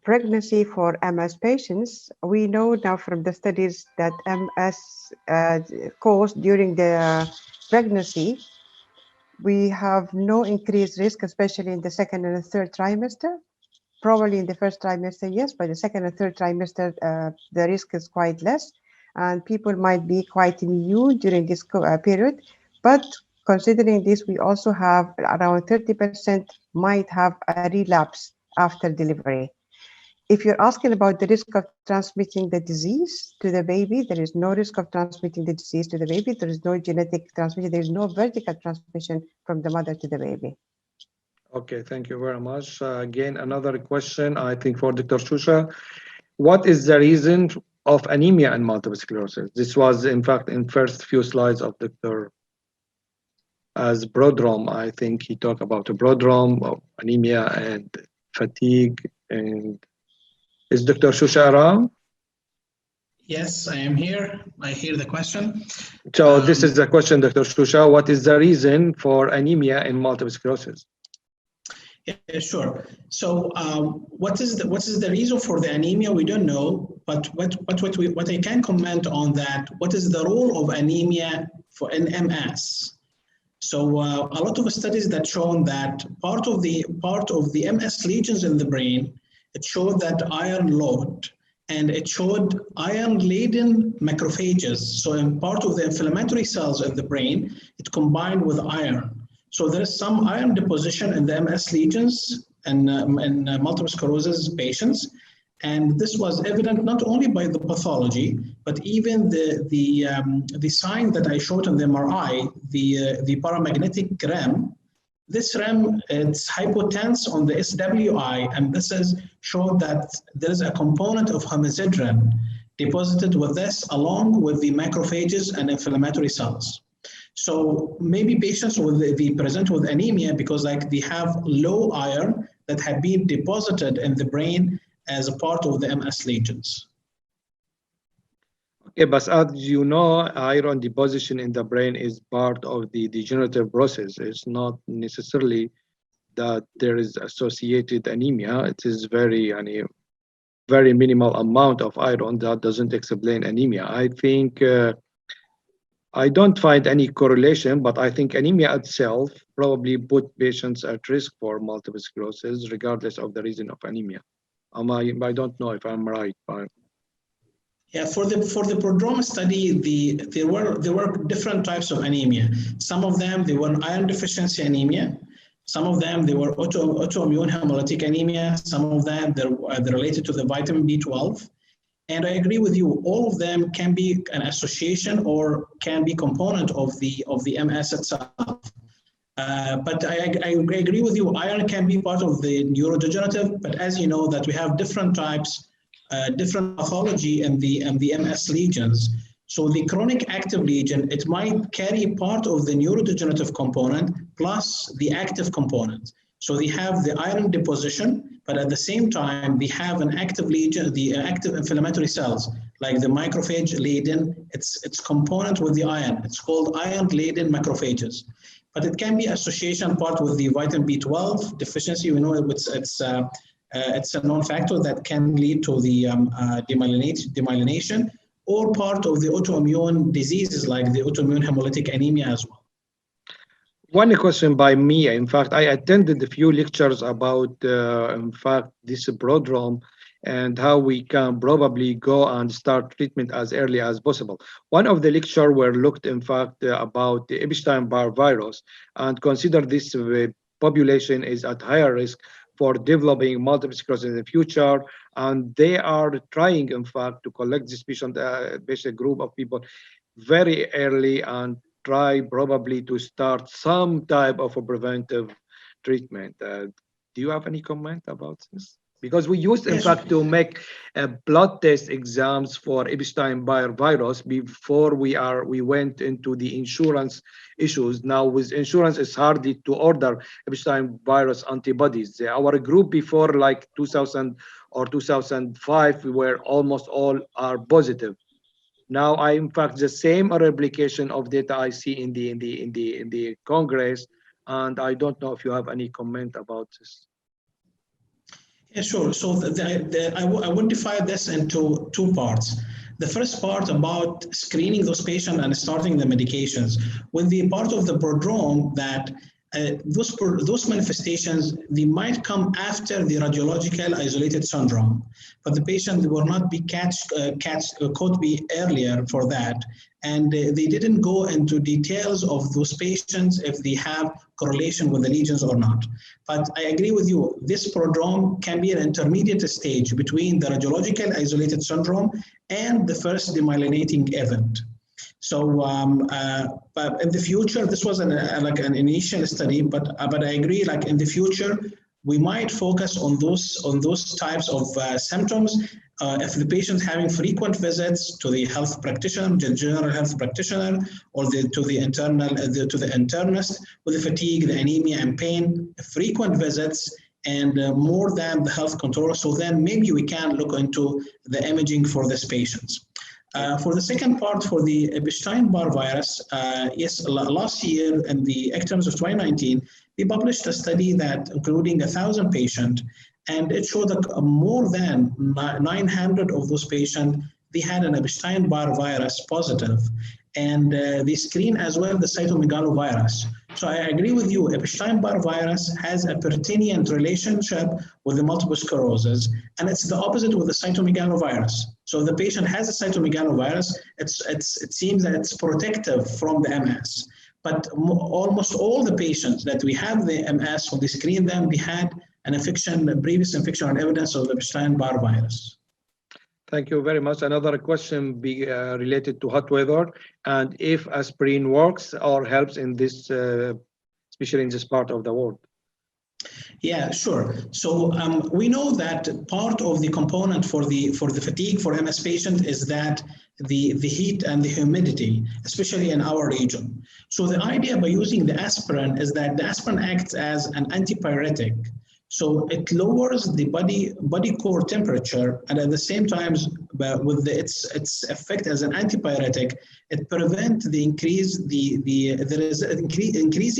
pregnancy for MS patients, we know now from the studies that MS caused during the pregnancy, we have no increased risk, especially in the second and the third trimester. Probably in the first trimester, yes, but the second and third trimester, the risk is quite less, and people might be quite immune during this period. But considering this, we also have around 30% might have a relapse after delivery. If you're asking about the risk of transmitting the disease to the baby, there is no risk of transmitting the disease to the baby. There is no genetic transmission. There is no vertical transmission from the mother to the baby. Okay, thank you very much. Again, another question, I think, for Dr. Shusha. What is the reason of anemia in multiple sclerosis? This was, in fact, in first few slides of Dr. as prodrome. I think he talked about a prodrome of anemia and fatigue. And is Dr. Shusha around? Yes, I am here. I hear the question. So this is the question, Dr. Shusha. What is the reason for anemia in multiple sclerosis? Yeah, sure. So, what is the reason for the anemia? We don't know, but what I can comment on that. What is the role of anemia for an MS? So, a lot of studies that shown that part of the MS lesions in the brain, it showed that iron load, and it showed iron-laden macrophages. So, in part of the inflammatory cells of the brain, it combined with iron. So there is some iron deposition in the MS lesions and in multiple sclerosis patients, and this was evident not only by the pathology, but even the sign that I showed on the MRI, the paramagnetic REM. This REM, it's hypotense on the SWI, and this is showed that there is a component of hemosiderin deposited with this, along with the macrophages and inflammatory cells. So maybe patients will they present with anemia because like they have low iron that had been deposited in the brain as a part of the MS lesions. Okay, but as you know, iron deposition in the brain is part of the degenerative process. It's not necessarily that there is associated anemia. It is very minimal amount of iron that doesn't explain anemia. I think I don't find any correlation, but I think anemia itself probably put patients at risk for multiple sclerosis, regardless of the reason of anemia. I don't know if I'm right. Yeah, for the prodrome study, there were different types of anemia. Some of them they were iron deficiency anemia. Some of them they were autoimmune hemolytic anemia. Some of them they're related to the vitamin B12. And I agree with you. All of them can be an association or can be component of the MS itself. But I agree with you. Iron can be part of the neurodegenerative, but as you know, that we have different types, different pathology in the MS lesions. So the chronic active lesion, it might carry part of the neurodegenerative component plus the active component. So they have the iron deposition, but at the same time, they have an active lesion, the active inflammatory cells, like the macrophage-laden, it's component with the iron. It's called iron-laden macrophages. But it can be association part with the vitamin B12 deficiency. We know it's a known factor that can lead to the demyelination, or part of the autoimmune diseases like the autoimmune hemolytic anemia as well. One question by me. In fact, I attended a few lectures about, in fact, this prodrome and how we can probably go and start treatment as early as possible. One of the lectures were looked, in fact, about the Epstein-Barr virus and consider this population is at higher risk for developing multiple sclerosis in the future. And they are trying, in fact, to collect this patient group of people very early and try probably to start some type of a preventive treatment. Do you have any comment about this? Because we used, in fact, to make blood test exams for Epstein-Barr virus before we went into the insurance issues. Now with insurance, it's hard to order Epstein virus antibodies. Our group before like 2000 or 2005, we were almost all are positive. Now, in fact, the same replication of data I see in the Congress, and I don't know if you have any comment about this. Yeah, sure. So I would divide this into two parts. The first part about screening those patients and starting the medications. With the part of the prodrome that those manifestations, they might come after the radiological isolated syndrome, but the patient will not be caught earlier for that. And they didn't go into details of those patients if they have correlation with the lesions or not. But I agree with you, this prodrome can be an intermediate stage between the radiological isolated syndrome and the first demyelinating event. So but in the future, this was like an initial study, but I agree, like in the future, we might focus on those types of symptoms. If the patient having frequent visits to the health practitioner, the general health practitioner, or to the internist with the fatigue, the anemia, and pain, frequent visits, and more than the health control. So then maybe we can look into the imaging for these patients. For the second part, for the Epstein-Barr virus, yes, last year in the terms of 2019, we published a study that including 1,000 patients, and it showed that more than 900 of those patients, they had an Epstein-Barr virus positive, and they screen as well the cytomegalovirus. So I agree with you, Epstein-Barr virus has a pertinent relationship with the multiple sclerosis, and it's the opposite with the cytomegalovirus. So if the patient has a cytomegalovirus, it seems that it's protective from the MS. But almost all the patients that we have the MS, when we screen them, they had an infection, a previous infection or evidence of the Epstein-Barr virus. Thank you very much. Another question related to hot weather, and if aspirin works or helps in this, especially in this part of the world. Yeah, sure. So we know that part of the component for the fatigue for MS patient is that the heat and the humidity, especially in our region. So the idea by using the aspirin is that the aspirin acts as an antipyretic. So it lowers the body core temperature, and at the same time, with its effect as an antipyretic, it prevents the increasing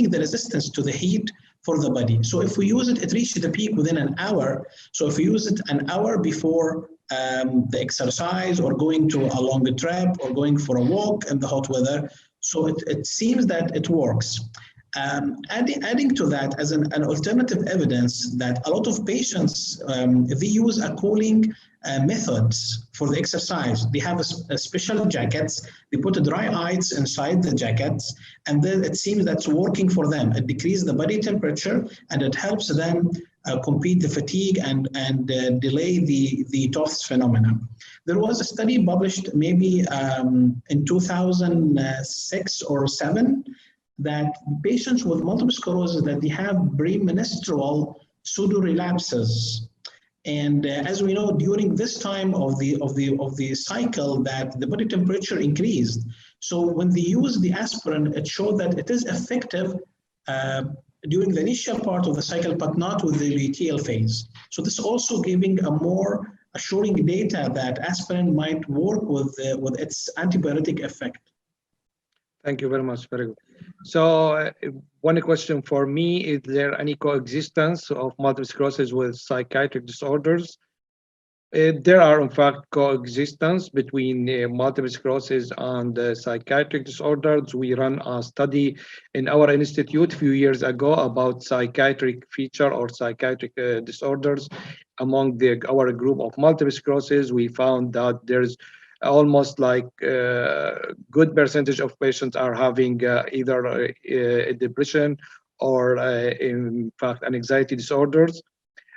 the resistance to the heat for the body. So if we use it, it reaches the peak within an hour. So if we use it an hour before the exercise or going to a longer trip or going for a walk in the hot weather, so it seems that it works. Adding to that as an alternative evidence that a lot of patients, they use a cooling methods for the exercise. They have a special jackets, they put dry ice inside the jackets, and then it seems that's working for them. It decreases the body temperature and it helps them compete the fatigue and delay the TOFS phenomenon. There was a study published maybe in 2006 or 7 that patients with multiple sclerosis that they have premenstrual pseudo relapses, and as we know, during this time of the cycle, that the body temperature increased. So when they use the aspirin, it showed that it is effective during the initial part of the cycle, but not with the luteal phase. So this also giving a more assuring data that aspirin might work with its antibiotic effect. Thank you very much. Very good. So one question for me, is there any coexistence of multiple sclerosis with psychiatric disorders? There are, in fact, coexistence between multiple sclerosis and psychiatric disorders. We ran a study in our institute a few years ago about psychiatric feature or psychiatric disorders among our group of multiple sclerosis. We found that there's almost like a good percentage of patients are having either a depression or in fact an anxiety disorders.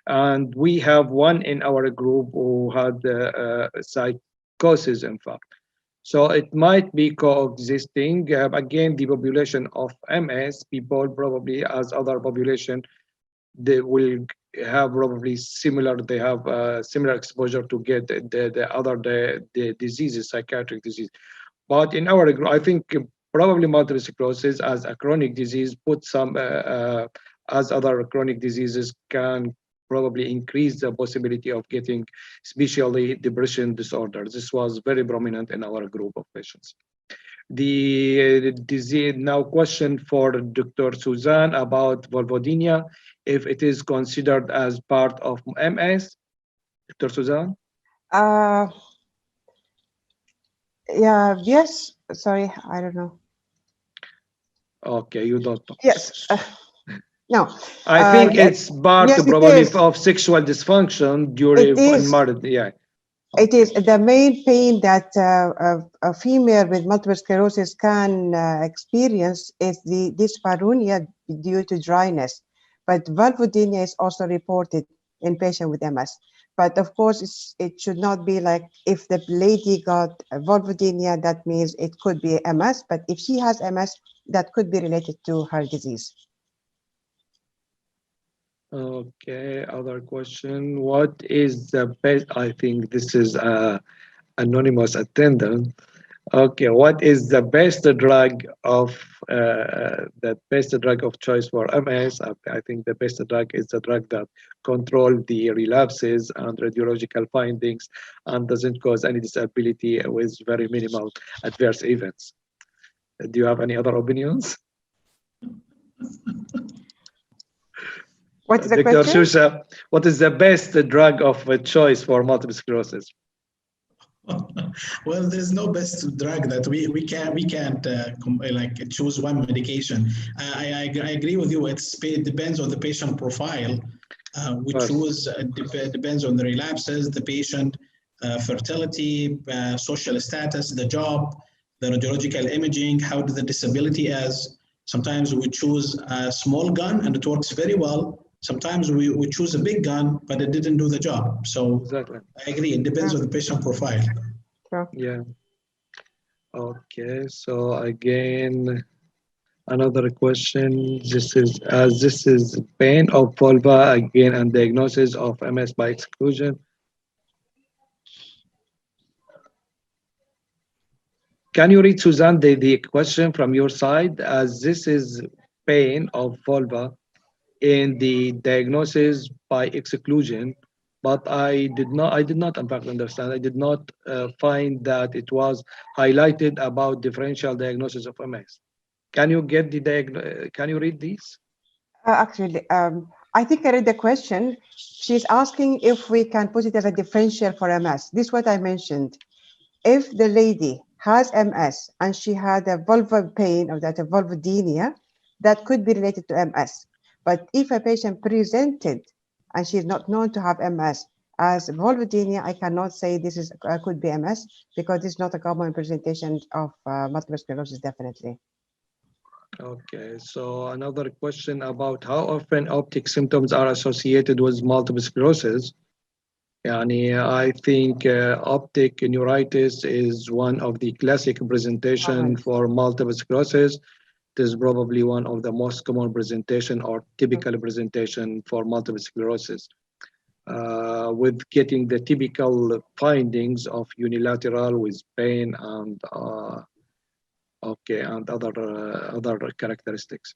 And we have one in our group who had psychosis, in fact. So it might be coexisting. Again, the population of MS people probably as other population, they will have probably similar, they have similar exposure to get the diseases, psychiatric disease. But in our group, I think probably multiple sclerosis as a chronic disease put some, as other chronic diseases can probably increase the possibility of getting especially depression disorders. This was very prominent in our group of patients. The disease, now question for Dr. Suzanne about vulvodynia, if it is considered as part of MS. Dr. Suzanne? Yeah, yes, sorry, I don't know. Okay, you don't know. Yes, no. I think yes, it's part yes, probably is. of sexual dysfunction during marriage. Yeah. It is the main pain that a female with multiple sclerosis can experience is the dyspareunia due to dryness. But vulvodynia is also reported in patients with MS. But of course, it should not be like if the lady got vulvodynia, that means it could be MS. But if she has MS, that could be related to her disease. Okay, other question. What is the best? I think this is anonymous attendant. Okay, what is the best drug of choice for MS? I think the best drug is the drug that control the relapses and radiological findings and doesn't cause any disability with very minimal adverse events. Do you have any other opinions? What is the Dr. question? Shusha, what is the best drug of choice for multiple sclerosis? Well, there's no best drug that we can't like choose one medication. I agree with you. It depends on the patient profile. We choose depends on the relapses, the patient fertility, social status, the job, the radiological imaging, how the disability is. Sometimes we choose a small gun and it works very well. Sometimes we choose a big gun, but it didn't do the job. So Exactly. I agree. It depends on the patient profile. Sure. Yeah. Okay. So again, another question. This is pain of vulva again and diagnosis of MS by exclusion. Can you read, Suzanne, the question from your side, as this is pain of vulva in the diagnosis by exclusion, but I did not in fact understand. I did not find that it was highlighted about differential diagnosis of MS. Can you get can you read these? Actually, I think I read the question. She's asking if we can put it as a differential for MS. This is what I mentioned. If the lady has MS and she had a vulvar pain or that a vulvodynia, that could be related to MS. But if a patient presented and she's not known to have MS as vulvodynia, I cannot say this is could be MS because it's not a common presentation of multiple sclerosis, definitely. Okay, so another question about how often optic symptoms are associated with multiple sclerosis. I think optic neuritis is one of the classic presentation for multiple sclerosis. It is probably one of the most common presentation or typical presentation for multiple sclerosis. With getting the typical findings of unilateral with pain and other characteristics.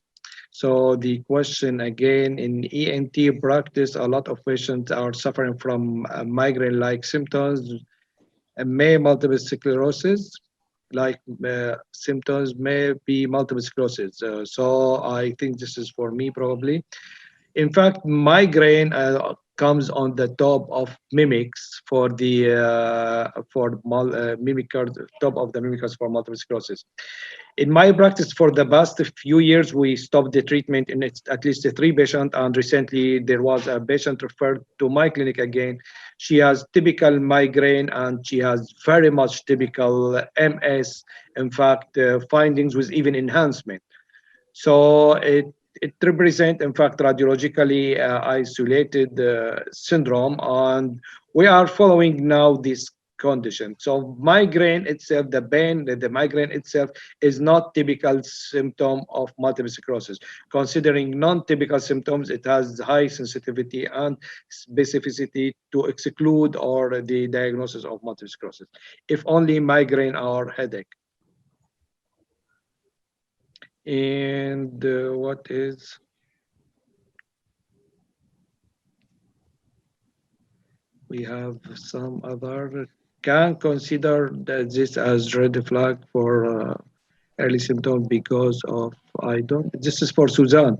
So the question again, in ENT practice, a lot of patients are suffering from migraine-like symptoms, and may multiple sclerosis like symptoms may be multiple sclerosis. So I think this is for me probably. In fact, migraine comes on the top of mimics for the mimickers, top of the mimickers for multiple sclerosis. In my practice for the past few years, we stopped the treatment in at least 3 patients, and recently there was a patient referred to my clinic again. She has typical migraine and she has very much typical MS. In fact, findings with even enhancement. So it represents, in fact, radiologically isolated syndrome, and we are following now this condition. So migraine itself, the pain, the migraine itself is not typical symptom of multiple sclerosis. Considering non-typical symptoms, it has high sensitivity and specificity to exclude or the diagnosis of multiple sclerosis, if only migraine or headache. And what is we have some other can consider this as red flag for early symptom because of I don't this is for Suzanne,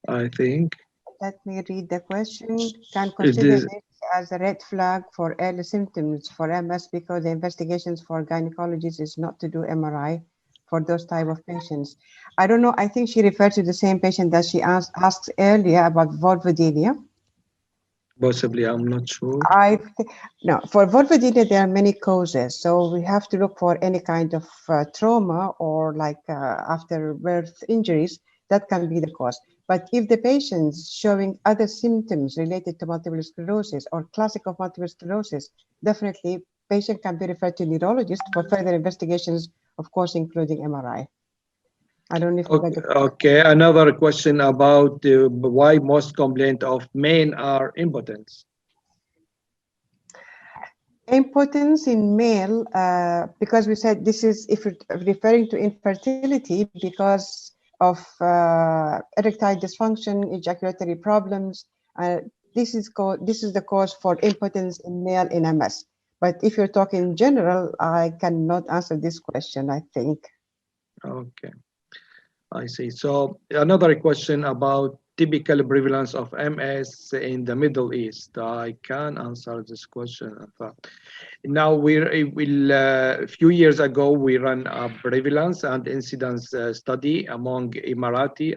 I think. Let me read the question. Can Is consider this this as a red flag for early symptoms for MS because the investigations for gynecologists is not to do MRI for those type of patients. I don't know. I think she referred to the same patient that she asked earlier about vulvodynia. possibly? I'm not sure. No, for vulvodynia, there are many causes. So we have to look for any kind of trauma or like after birth injuries, that can be the cause. But if the patient's showing other symptoms related to multiple sclerosis or classic of multiple sclerosis, definitely patient can be referred to neurologist for further investigations, of course, including MRI. I don't know if you got the Okay, another question about why most complaints of men are impotence. Impotence in male, because we said this is if you're referring to infertility because of erectile dysfunction, ejaculatory problems. This is the cause for impotence in male in MS. But if you're talking in general, I cannot answer this question, I think. Okay, I see. So another question about typical prevalence of MS in the Middle East. I can answer this question. In fact. Now a few years ago we ran a prevalence and incidence study among Emirati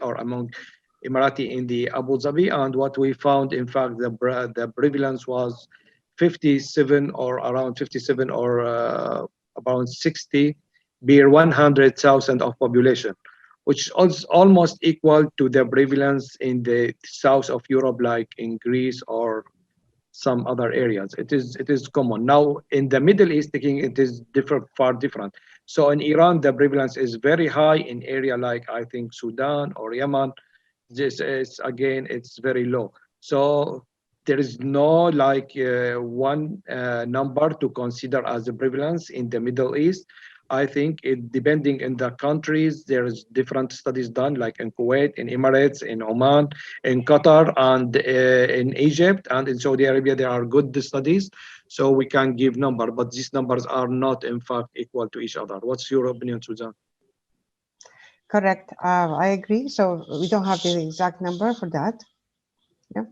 in the Abu Dhabi, and what we found, in fact, the prevalence was 57 or around 57 or around 60 per 100,000 of population, which is almost equal to the prevalence in the south of Europe, like in Greece or some other areas. It is common. Now in the Middle East, it is far different. So in Iran, the prevalence is very high. In area like I think Sudan or Yemen, this is again it's very low. So there is no like one number to consider as the prevalence in the Middle East. I think it depending in the countries, there's different studies done, like in Kuwait, in Emirates, in Oman, in Qatar, and in Egypt, and in Saudi Arabia. There are good studies, so we can give number, but these numbers are not in fact equal to each other. What's your opinion, Suzanne? Correct. I agree. So we don't have the exact number for that. Yeah.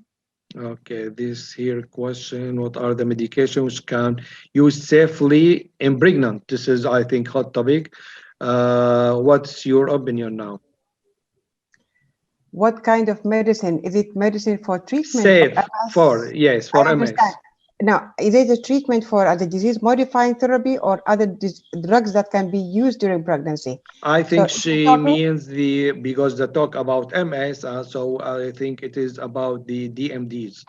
Okay, this here question, what are the medications can use safely in pregnant? This is, I think, hot topic. What's your opinion now? What kind of medicine? Is it medicine for treatment of Safe for, MS? yes, I for understand. MS. Now, is it a treatment for other disease-modifying therapy or other drugs that can be used during pregnancy? I So think if you're she talking, means because the talk about MS, so I think it is about the DMDs.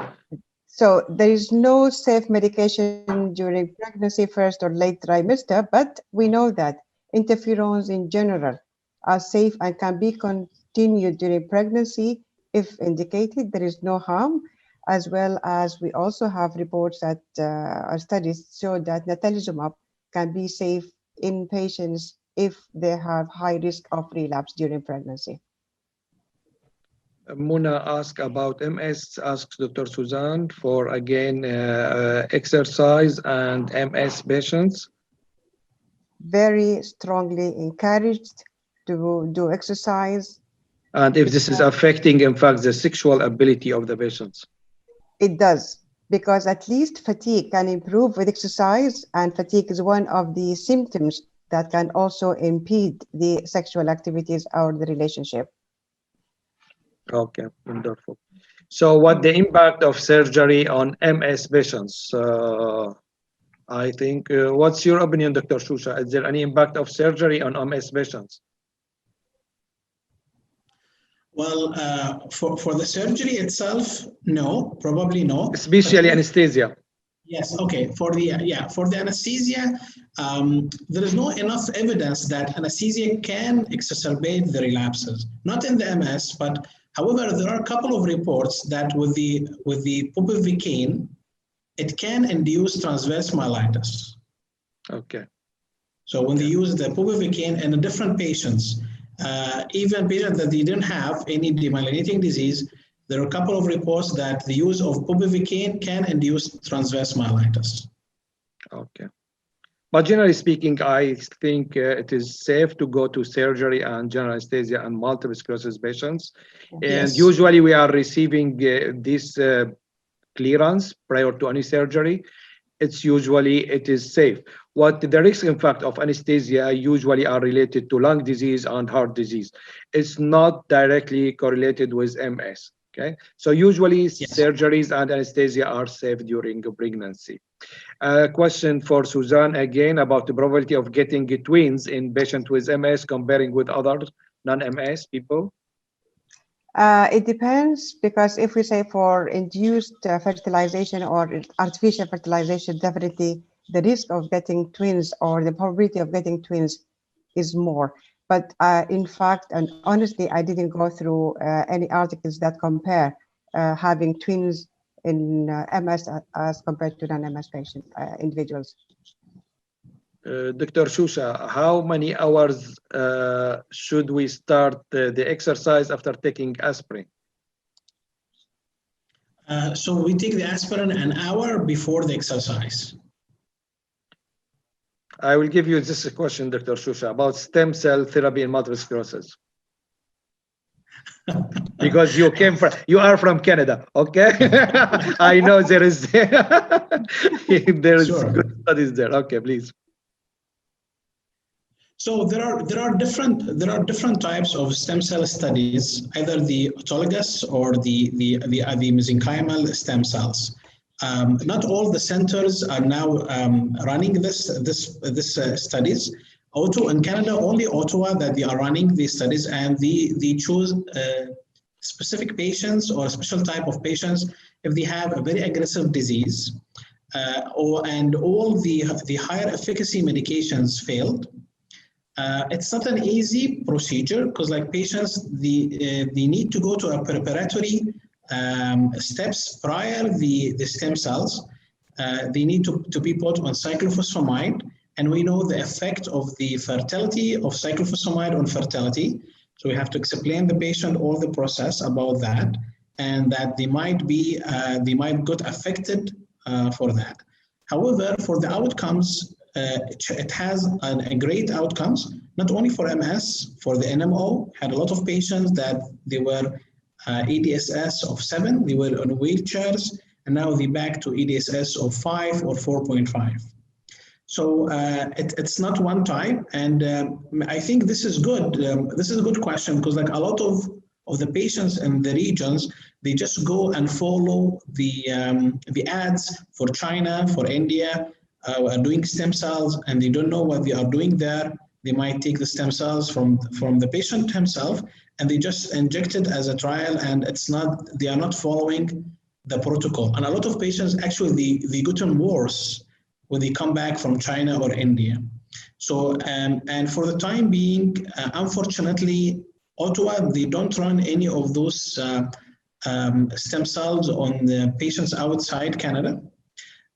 so there is no safe medication during pregnancy, first or late trimester, but we know that interferons in general are safe and can be continued during pregnancy if indicated. There is no harm, as well as we also have reports that our studies show that natalizumab can be safe in patients if they have high risk of relapse during pregnancy. Muna asked about MS, asks Dr. Suzanne for again exercise and MS patients. Very strongly encouraged to do exercise. And if this is affecting, in fact, the sexual ability of the patients. It does, because at least fatigue can improve with exercise, and fatigue is one of the symptoms that can also impede the sexual activities or the relationship. Okay, wonderful. So what the impact of surgery on MS patients? I think, what's your opinion, Dr. Shusha? Is there any impact of surgery on MS patients? Well, for the surgery itself, no, probably no. Especially anesthesia. Yes, okay. For the anesthesia, there is no enough evidence that anesthesia can exacerbate the relapses. Not in the MS, but however, there are a couple of reports that with the bupivacaine, it can induce transverse myelitis. Okay. So when they use the bupivacaine in different patients, even patients that they didn't have any demyelinating disease, there are a couple of reports that the use of bupivacaine can induce transverse myelitis. Okay. But generally speaking, I think it is safe to go to surgery and general anesthesia and multiple sclerosis patients. And Yes. usually we are receiving this clearance prior to any surgery. It is safe. What the risk, in fact, of anesthesia usually are related to lung disease and heart disease. It's not directly correlated with MS. Okay, so usually surgeries and anesthesia are safe during pregnancy. A question for Suzanne again about the probability of getting twins in patients with MS comparing with other non-MS people. It depends, because if we say for induced fertilization or artificial fertilization, definitely the risk of getting twins or the probability of getting twins is more. But in fact, and honestly, I didn't go through any articles that compare having twins in MS as compared to non-MS patient individuals. Dr. Shusha, how many hours should we start the exercise after taking aspirin? So we take the aspirin an hour before the exercise. I will give you this question, Dr. Shusha, about stem cell therapy in multiple sclerosis. Because you are from Canada, okay? I know there is Sure. good studies there. Okay, please. So there are different types of stem cell studies, either the autologous or the mesenchymal stem cells. Not all the centers are now running this studies. In Canada, only Ottawa that they are running these studies, and they choose specific patients or a special type of patients if they have a very aggressive disease, and all the higher efficacy medications failed. It's not an easy procedure because, like, patients, they need to go to a preparatory steps prior the stem cells. They need to be put on cyclophosphamide, and we know the effect of the fertility of cyclophosphamide on fertility. So we have to explain the patient all the process about that, and that they might get affected for that. However, for the outcomes, it has a great outcomes, not only for MS, for the NMO, had a lot of patients that they were EDSS of 7, they were on wheelchairs, and now they're back to EDSS of 5 or 4.5. So it's not one time, and I think this is good. This is a good question because, like, a lot of the patients in the regions, they just go and follow the ads for China, for India, are doing stem cells, and they don't know what they are doing there. They might take the stem cells from the patient himself, and they just inject it as a trial, and they are not following the protocol. And a lot of patients actually they get worse when they come back from China or India. So and for the time being, unfortunately, Ottawa, they don't run any of those stem cells on the patients outside Canada.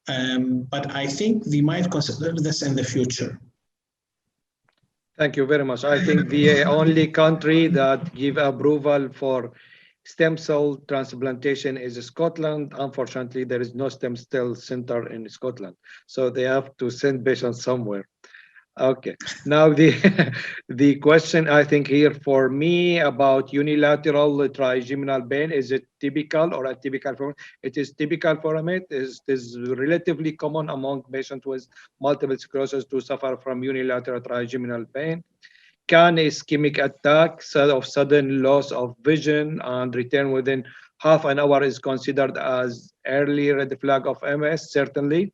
But I think they might consider this in the future. Thank you very much. I think the only country that give approval for stem cell transplantation is Scotland. Unfortunately, there is no stem cell center in Scotland, so they have to send patients somewhere. Okay, now the question I think here for me about unilateral trigeminal pain, is it typical or atypical form? It is typical form. It is relatively common among patients with multiple sclerosis to suffer from unilateral trigeminal pain. Can ischemic attack of sudden loss of vision and return within half an hour is considered as early red flag of MS? Certainly.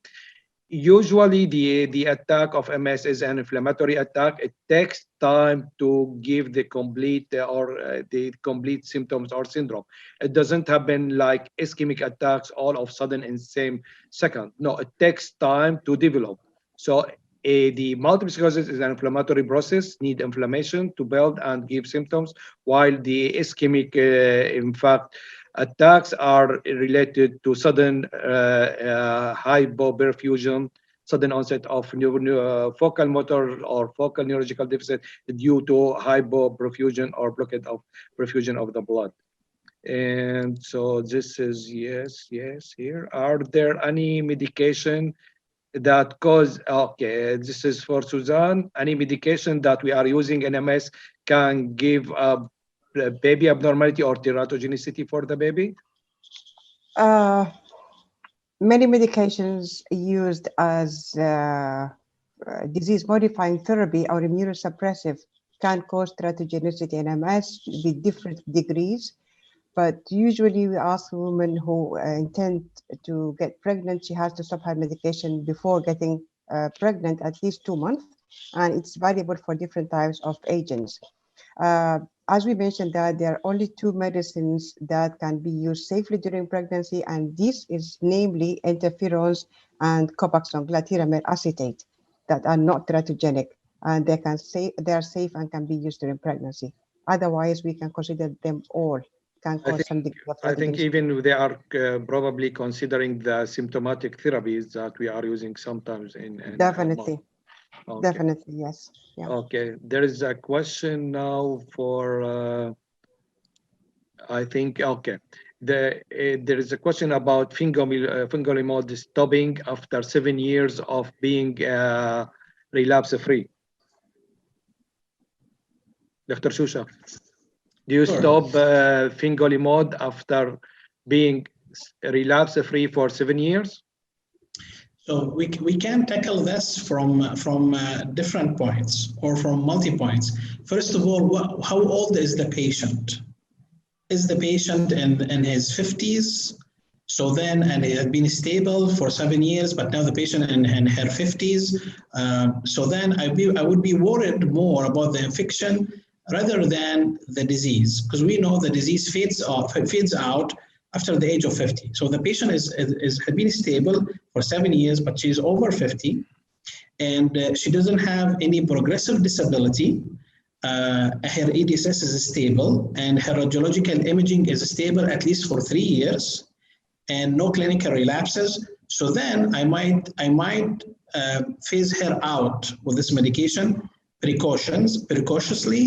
Usually the attack of MS is an inflammatory attack. It takes time to give the complete symptoms or syndrome. It doesn't happen like ischemic attacks all of a sudden in the same second. No, it takes time to develop. So the multiple sclerosis is an inflammatory process, need inflammation to build and give symptoms, while the ischemic, in fact, attacks are related to sudden hypoperfusion, sudden onset of focal motor or focal neurological deficit due to hypoperfusion or blockade of perfusion of the blood. And so this is yes here. Are there any medication that cause, okay, this is for Suzanne, any medication that we are using in MS can give a baby abnormality or teratogenicity for the baby? Many medications used as disease-modifying therapy or immunosuppressive can cause teratogenicity in MS with different degrees. But usually we ask women who intend to get pregnant, she has to stop her medication before getting pregnant at least 2 months. And it's variable for different types of agents. As we mentioned, that there are only 2 medicines that can be used safely during pregnancy, and this is namely interferons and Copaxone, glatiramer acetate, that are not teratogenic, and they are safe and can be used during pregnancy. Otherwise, we can consider them all can cause some degree of I think litigation. even they are probably considering the symptomatic therapies that we are using sometimes in Definitely, okay. definitely, yes. Yeah. Okay, there is a question now for I think okay. There is a question about fingolimod stopping after 7 years of being relapse free. Dr. Shusha, do you Sure. stop fingolimod after being relapse free for 7 years? So we can tackle this from different points or from multi-points. First of all, how old is the patient? Is the patient in his 50s? So then, and it had been stable for 7 years, but now the patient in her 50s. So then I would be worried more about the infection rather than the disease, because we know the disease fades out after the age of 50. So the patient had been stable for 7 years, but she's over 50, and she doesn't have any progressive disability. Her EDSS is stable, and her radiological imaging is stable at least for 3 years, and no clinical relapses. So then I might phase her out with this medication precautiously,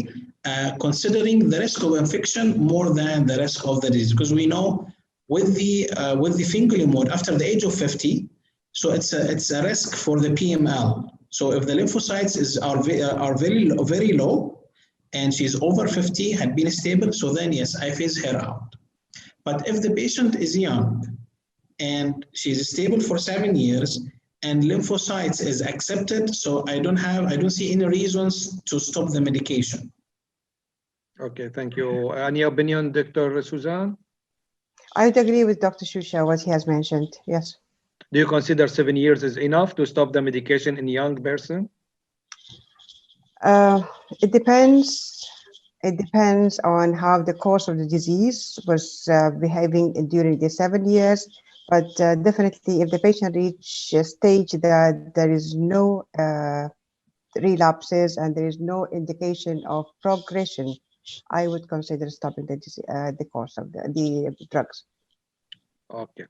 considering the risk of infection more than the risk of the disease, because we know with the fingolimod after the age of 50, so it's a risk for the PML. So if the lymphocytes are very low, and she's over 50, had been stable, so then yes, I phase her out. But if the patient is young and she's stable for 7 years and lymphocytes is accepted, so I don't see any reasons to stop the medication. Okay, thank you. Any opinion, Dr. Suzanne? I would agree with Dr. Shusha, what he has mentioned, yes. Do you consider 7 years is enough to stop the medication in a young person? It depends. It depends on how the course of the disease was behaving during the 7 years. But definitely, if the patient reach a stage that there is no relapses and there is no indication of progression, I would consider stopping the course of the drugs. Okay.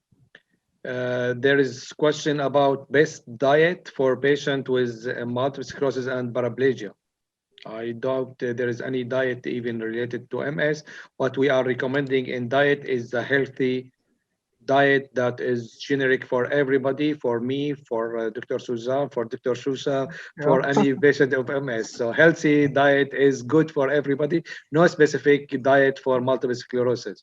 There is question about best diet for patient with multiple sclerosis and paraplegia. I doubt there is any diet even related to MS. What we are recommending in diet is a healthy diet that is generic for everybody, for me, for Dr. Suzanne, for Dr. Shusha, for any patient of MS. So healthy diet is good for everybody, no specific diet for multiple sclerosis.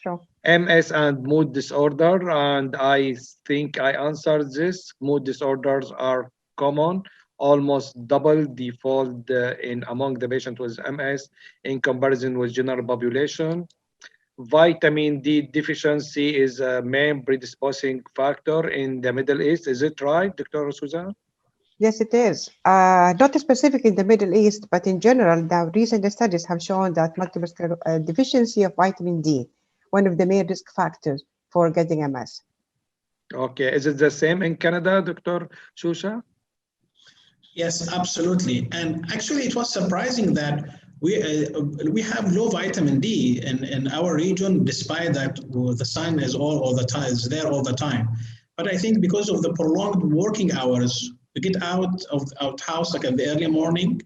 Sure. MS and mood disorder, and I think I answered this. Mood disorders are common, almost double the fold in among the patients with MS in comparison with general population. Vitamin D deficiency is a main predisposing factor in the Middle East. Is it right, Dr. Suzanne? Yes, it is. Not specific in the Middle East, but in general, the recent studies have shown that multiple deficiency of vitamin D, one of the main risk factors for getting MS. Okay, is it the same in Canada, Dr. Shusha? Yes, absolutely. And actually, it was surprising that we have low vitamin D in our region, despite that the sun is all the time is there all the time. But I think because of the prolonged working hours, we get out of house like in the early morning,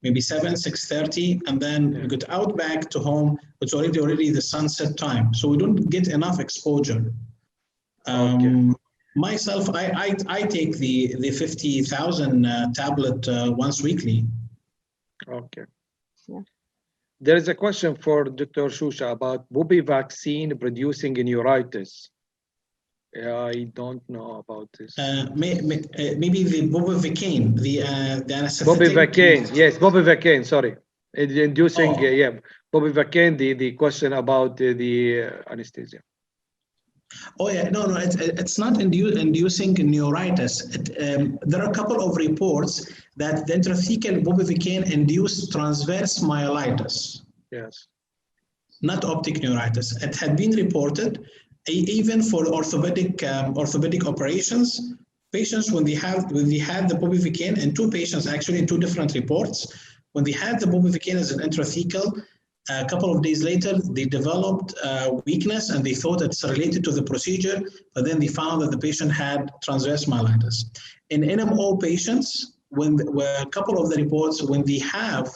maybe 6:30, and then we get out back to home. It's already the sunset time, so we don't get enough exposure. Myself, I take the 50,000 tablet once weekly. Okay. Yeah. There is a question for Dr. Shusha about bubi vaccine producing neuritis. I don't know about this. Maybe the bupivacaine, the anesthetic. Bupivacaine, yes, bupivacaine. Sorry, inducing bupivacaine. The question about the anesthesia. Oh yeah, no, it's not inducing neuritis. There are a couple of reports that the intrathecal bupivacaine induced transverse myelitis. Yes. Not optic neuritis. It had been reported even for orthopedic operations. Patients when they had the bupivacaine, and two patients actually in two different reports, when they had the bupivacaine as an intrathecal, A couple of days later, they developed weakness and they thought it's related to the procedure, but then they found that the patient had transverse myelitis. In NMO patients, a couple of the reports, when they have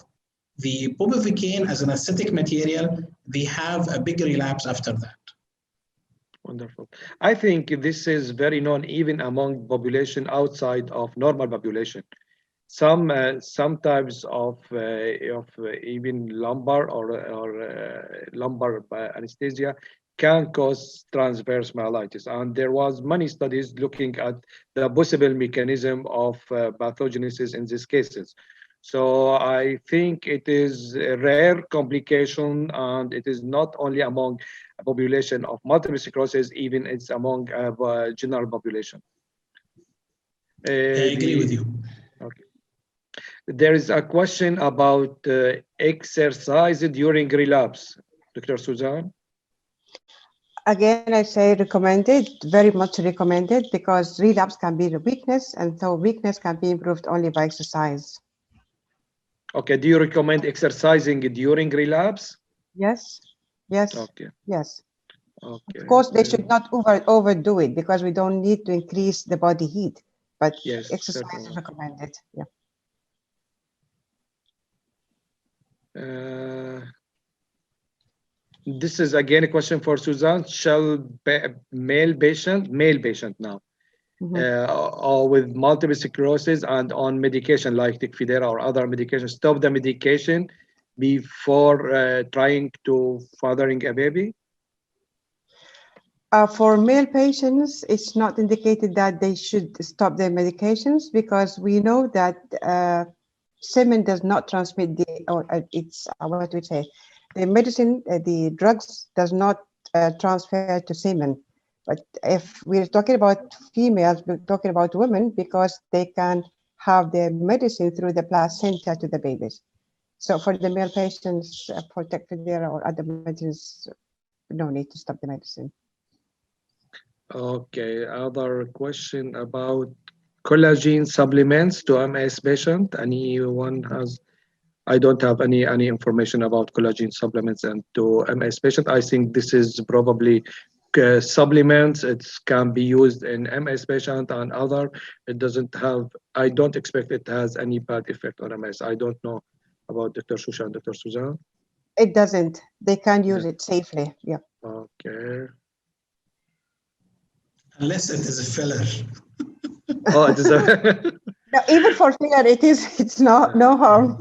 the bupivacaine as an aesthetic material, they have a big relapse after that. Wonderful. I think this is very known even among population outside of normal population. Some types of even lumbar or lumbar anesthesia can cause transverse myelitis, and there was many studies looking at the possible mechanism of pathogenesis in these cases. So I think it is a rare complication, and it is not only among a population of multiple sclerosis, even it's among general population. I agree with you. Okay. There is a question about exercise during relapse. Dr. Suzanne? Again, I say recommended, very much recommended, because relapse can be a weakness, and so weakness can be improved only by exercise. Okay, do you recommend exercising during relapse? Yes, yes, Okay. yes. Okay. Of course, they should not overdo it, because we don't need to increase the body heat, but Yes, exercise certainly. is recommended. Yeah. This is again a question for Suzanne. Shall male patient now, or with multiple sclerosis and on medication like Tecfidera or other medication, stop the medication before trying to fathering a baby? For male patients, it's not indicated that they should stop their medications, because we know that semen does not transmit what we say, the medicine, the drugs does not transfer to semen. But if we're talking about females, we're talking about women, because they can have their medicine through the placenta to the babies. So for the male patients, for Tecfidera or other medicines, no need to stop the medicine. Okay, other question about collagen supplements to MS patient. Anyone has? I don't have any information about collagen supplements and to MS patient. I think this is probably supplements. It can be used in MS patient and other. It doesn't have. I don't expect it has any bad effect on MS. I don't know about Dr. Shusha and Dr. Suzanne. It doesn't. They can use it safely. Yeah. Okay. Unless it is a filler. Oh, it is a No, even for filler, it's no harm.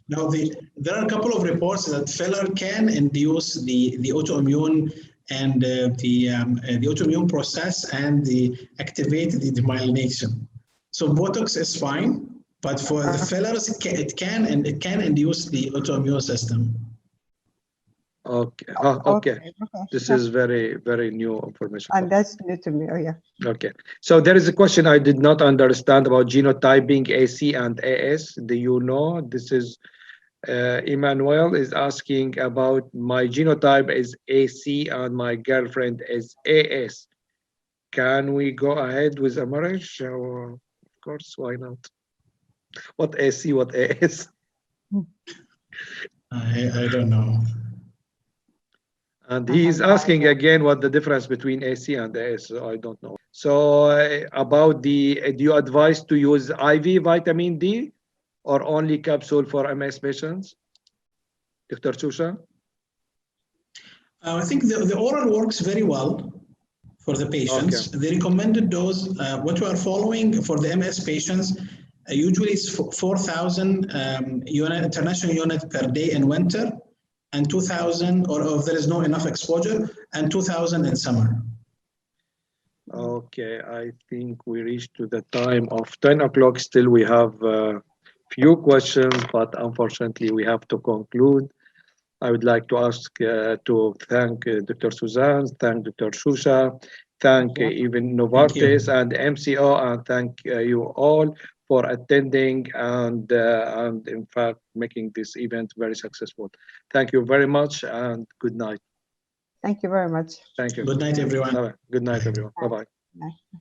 Now, there are a couple of reports that filler can induce the autoimmune and the autoimmune process and activate the demyelination. So Botox is fine, but for the fillers, it can induce the autoimmune system. Okay. Okay. This is very, very new information. And that's new to me. Oh, yeah. Okay. So there is a question I did not understand about genotyping AC and AS. Do you know? This is Emmanuel is asking about my genotype is AC and my girlfriend is AS. Can we go ahead with a marriage? Of course, why not? What AC, what AS? I don't know. And he is asking again what the difference between AC and AS. So I don't know. So about do you advise to use IV vitamin D or only capsule for MS patients? Dr. Chusha? I think the oral works very well for the patients. Okay. The recommended dose, what we are following for the MS patients, usually is 4,000 international unit per day in winter, and 2,000, or if there is no enough exposure, and 2,000 in summer. Okay, I think we reached to the time of 10 o'clock. Still, we have a few questions, but unfortunately, we have to conclude. I would like to ask to thank Dr. Suzanne, thank Dr. Shusha, thank even Novartis and MCO, and thank you all for attending and in fact making this event very successful. Thank you very much and good night. Thank you very much. Thank you. Good night, everyone. Good night, everyone. Bye-bye. Bye.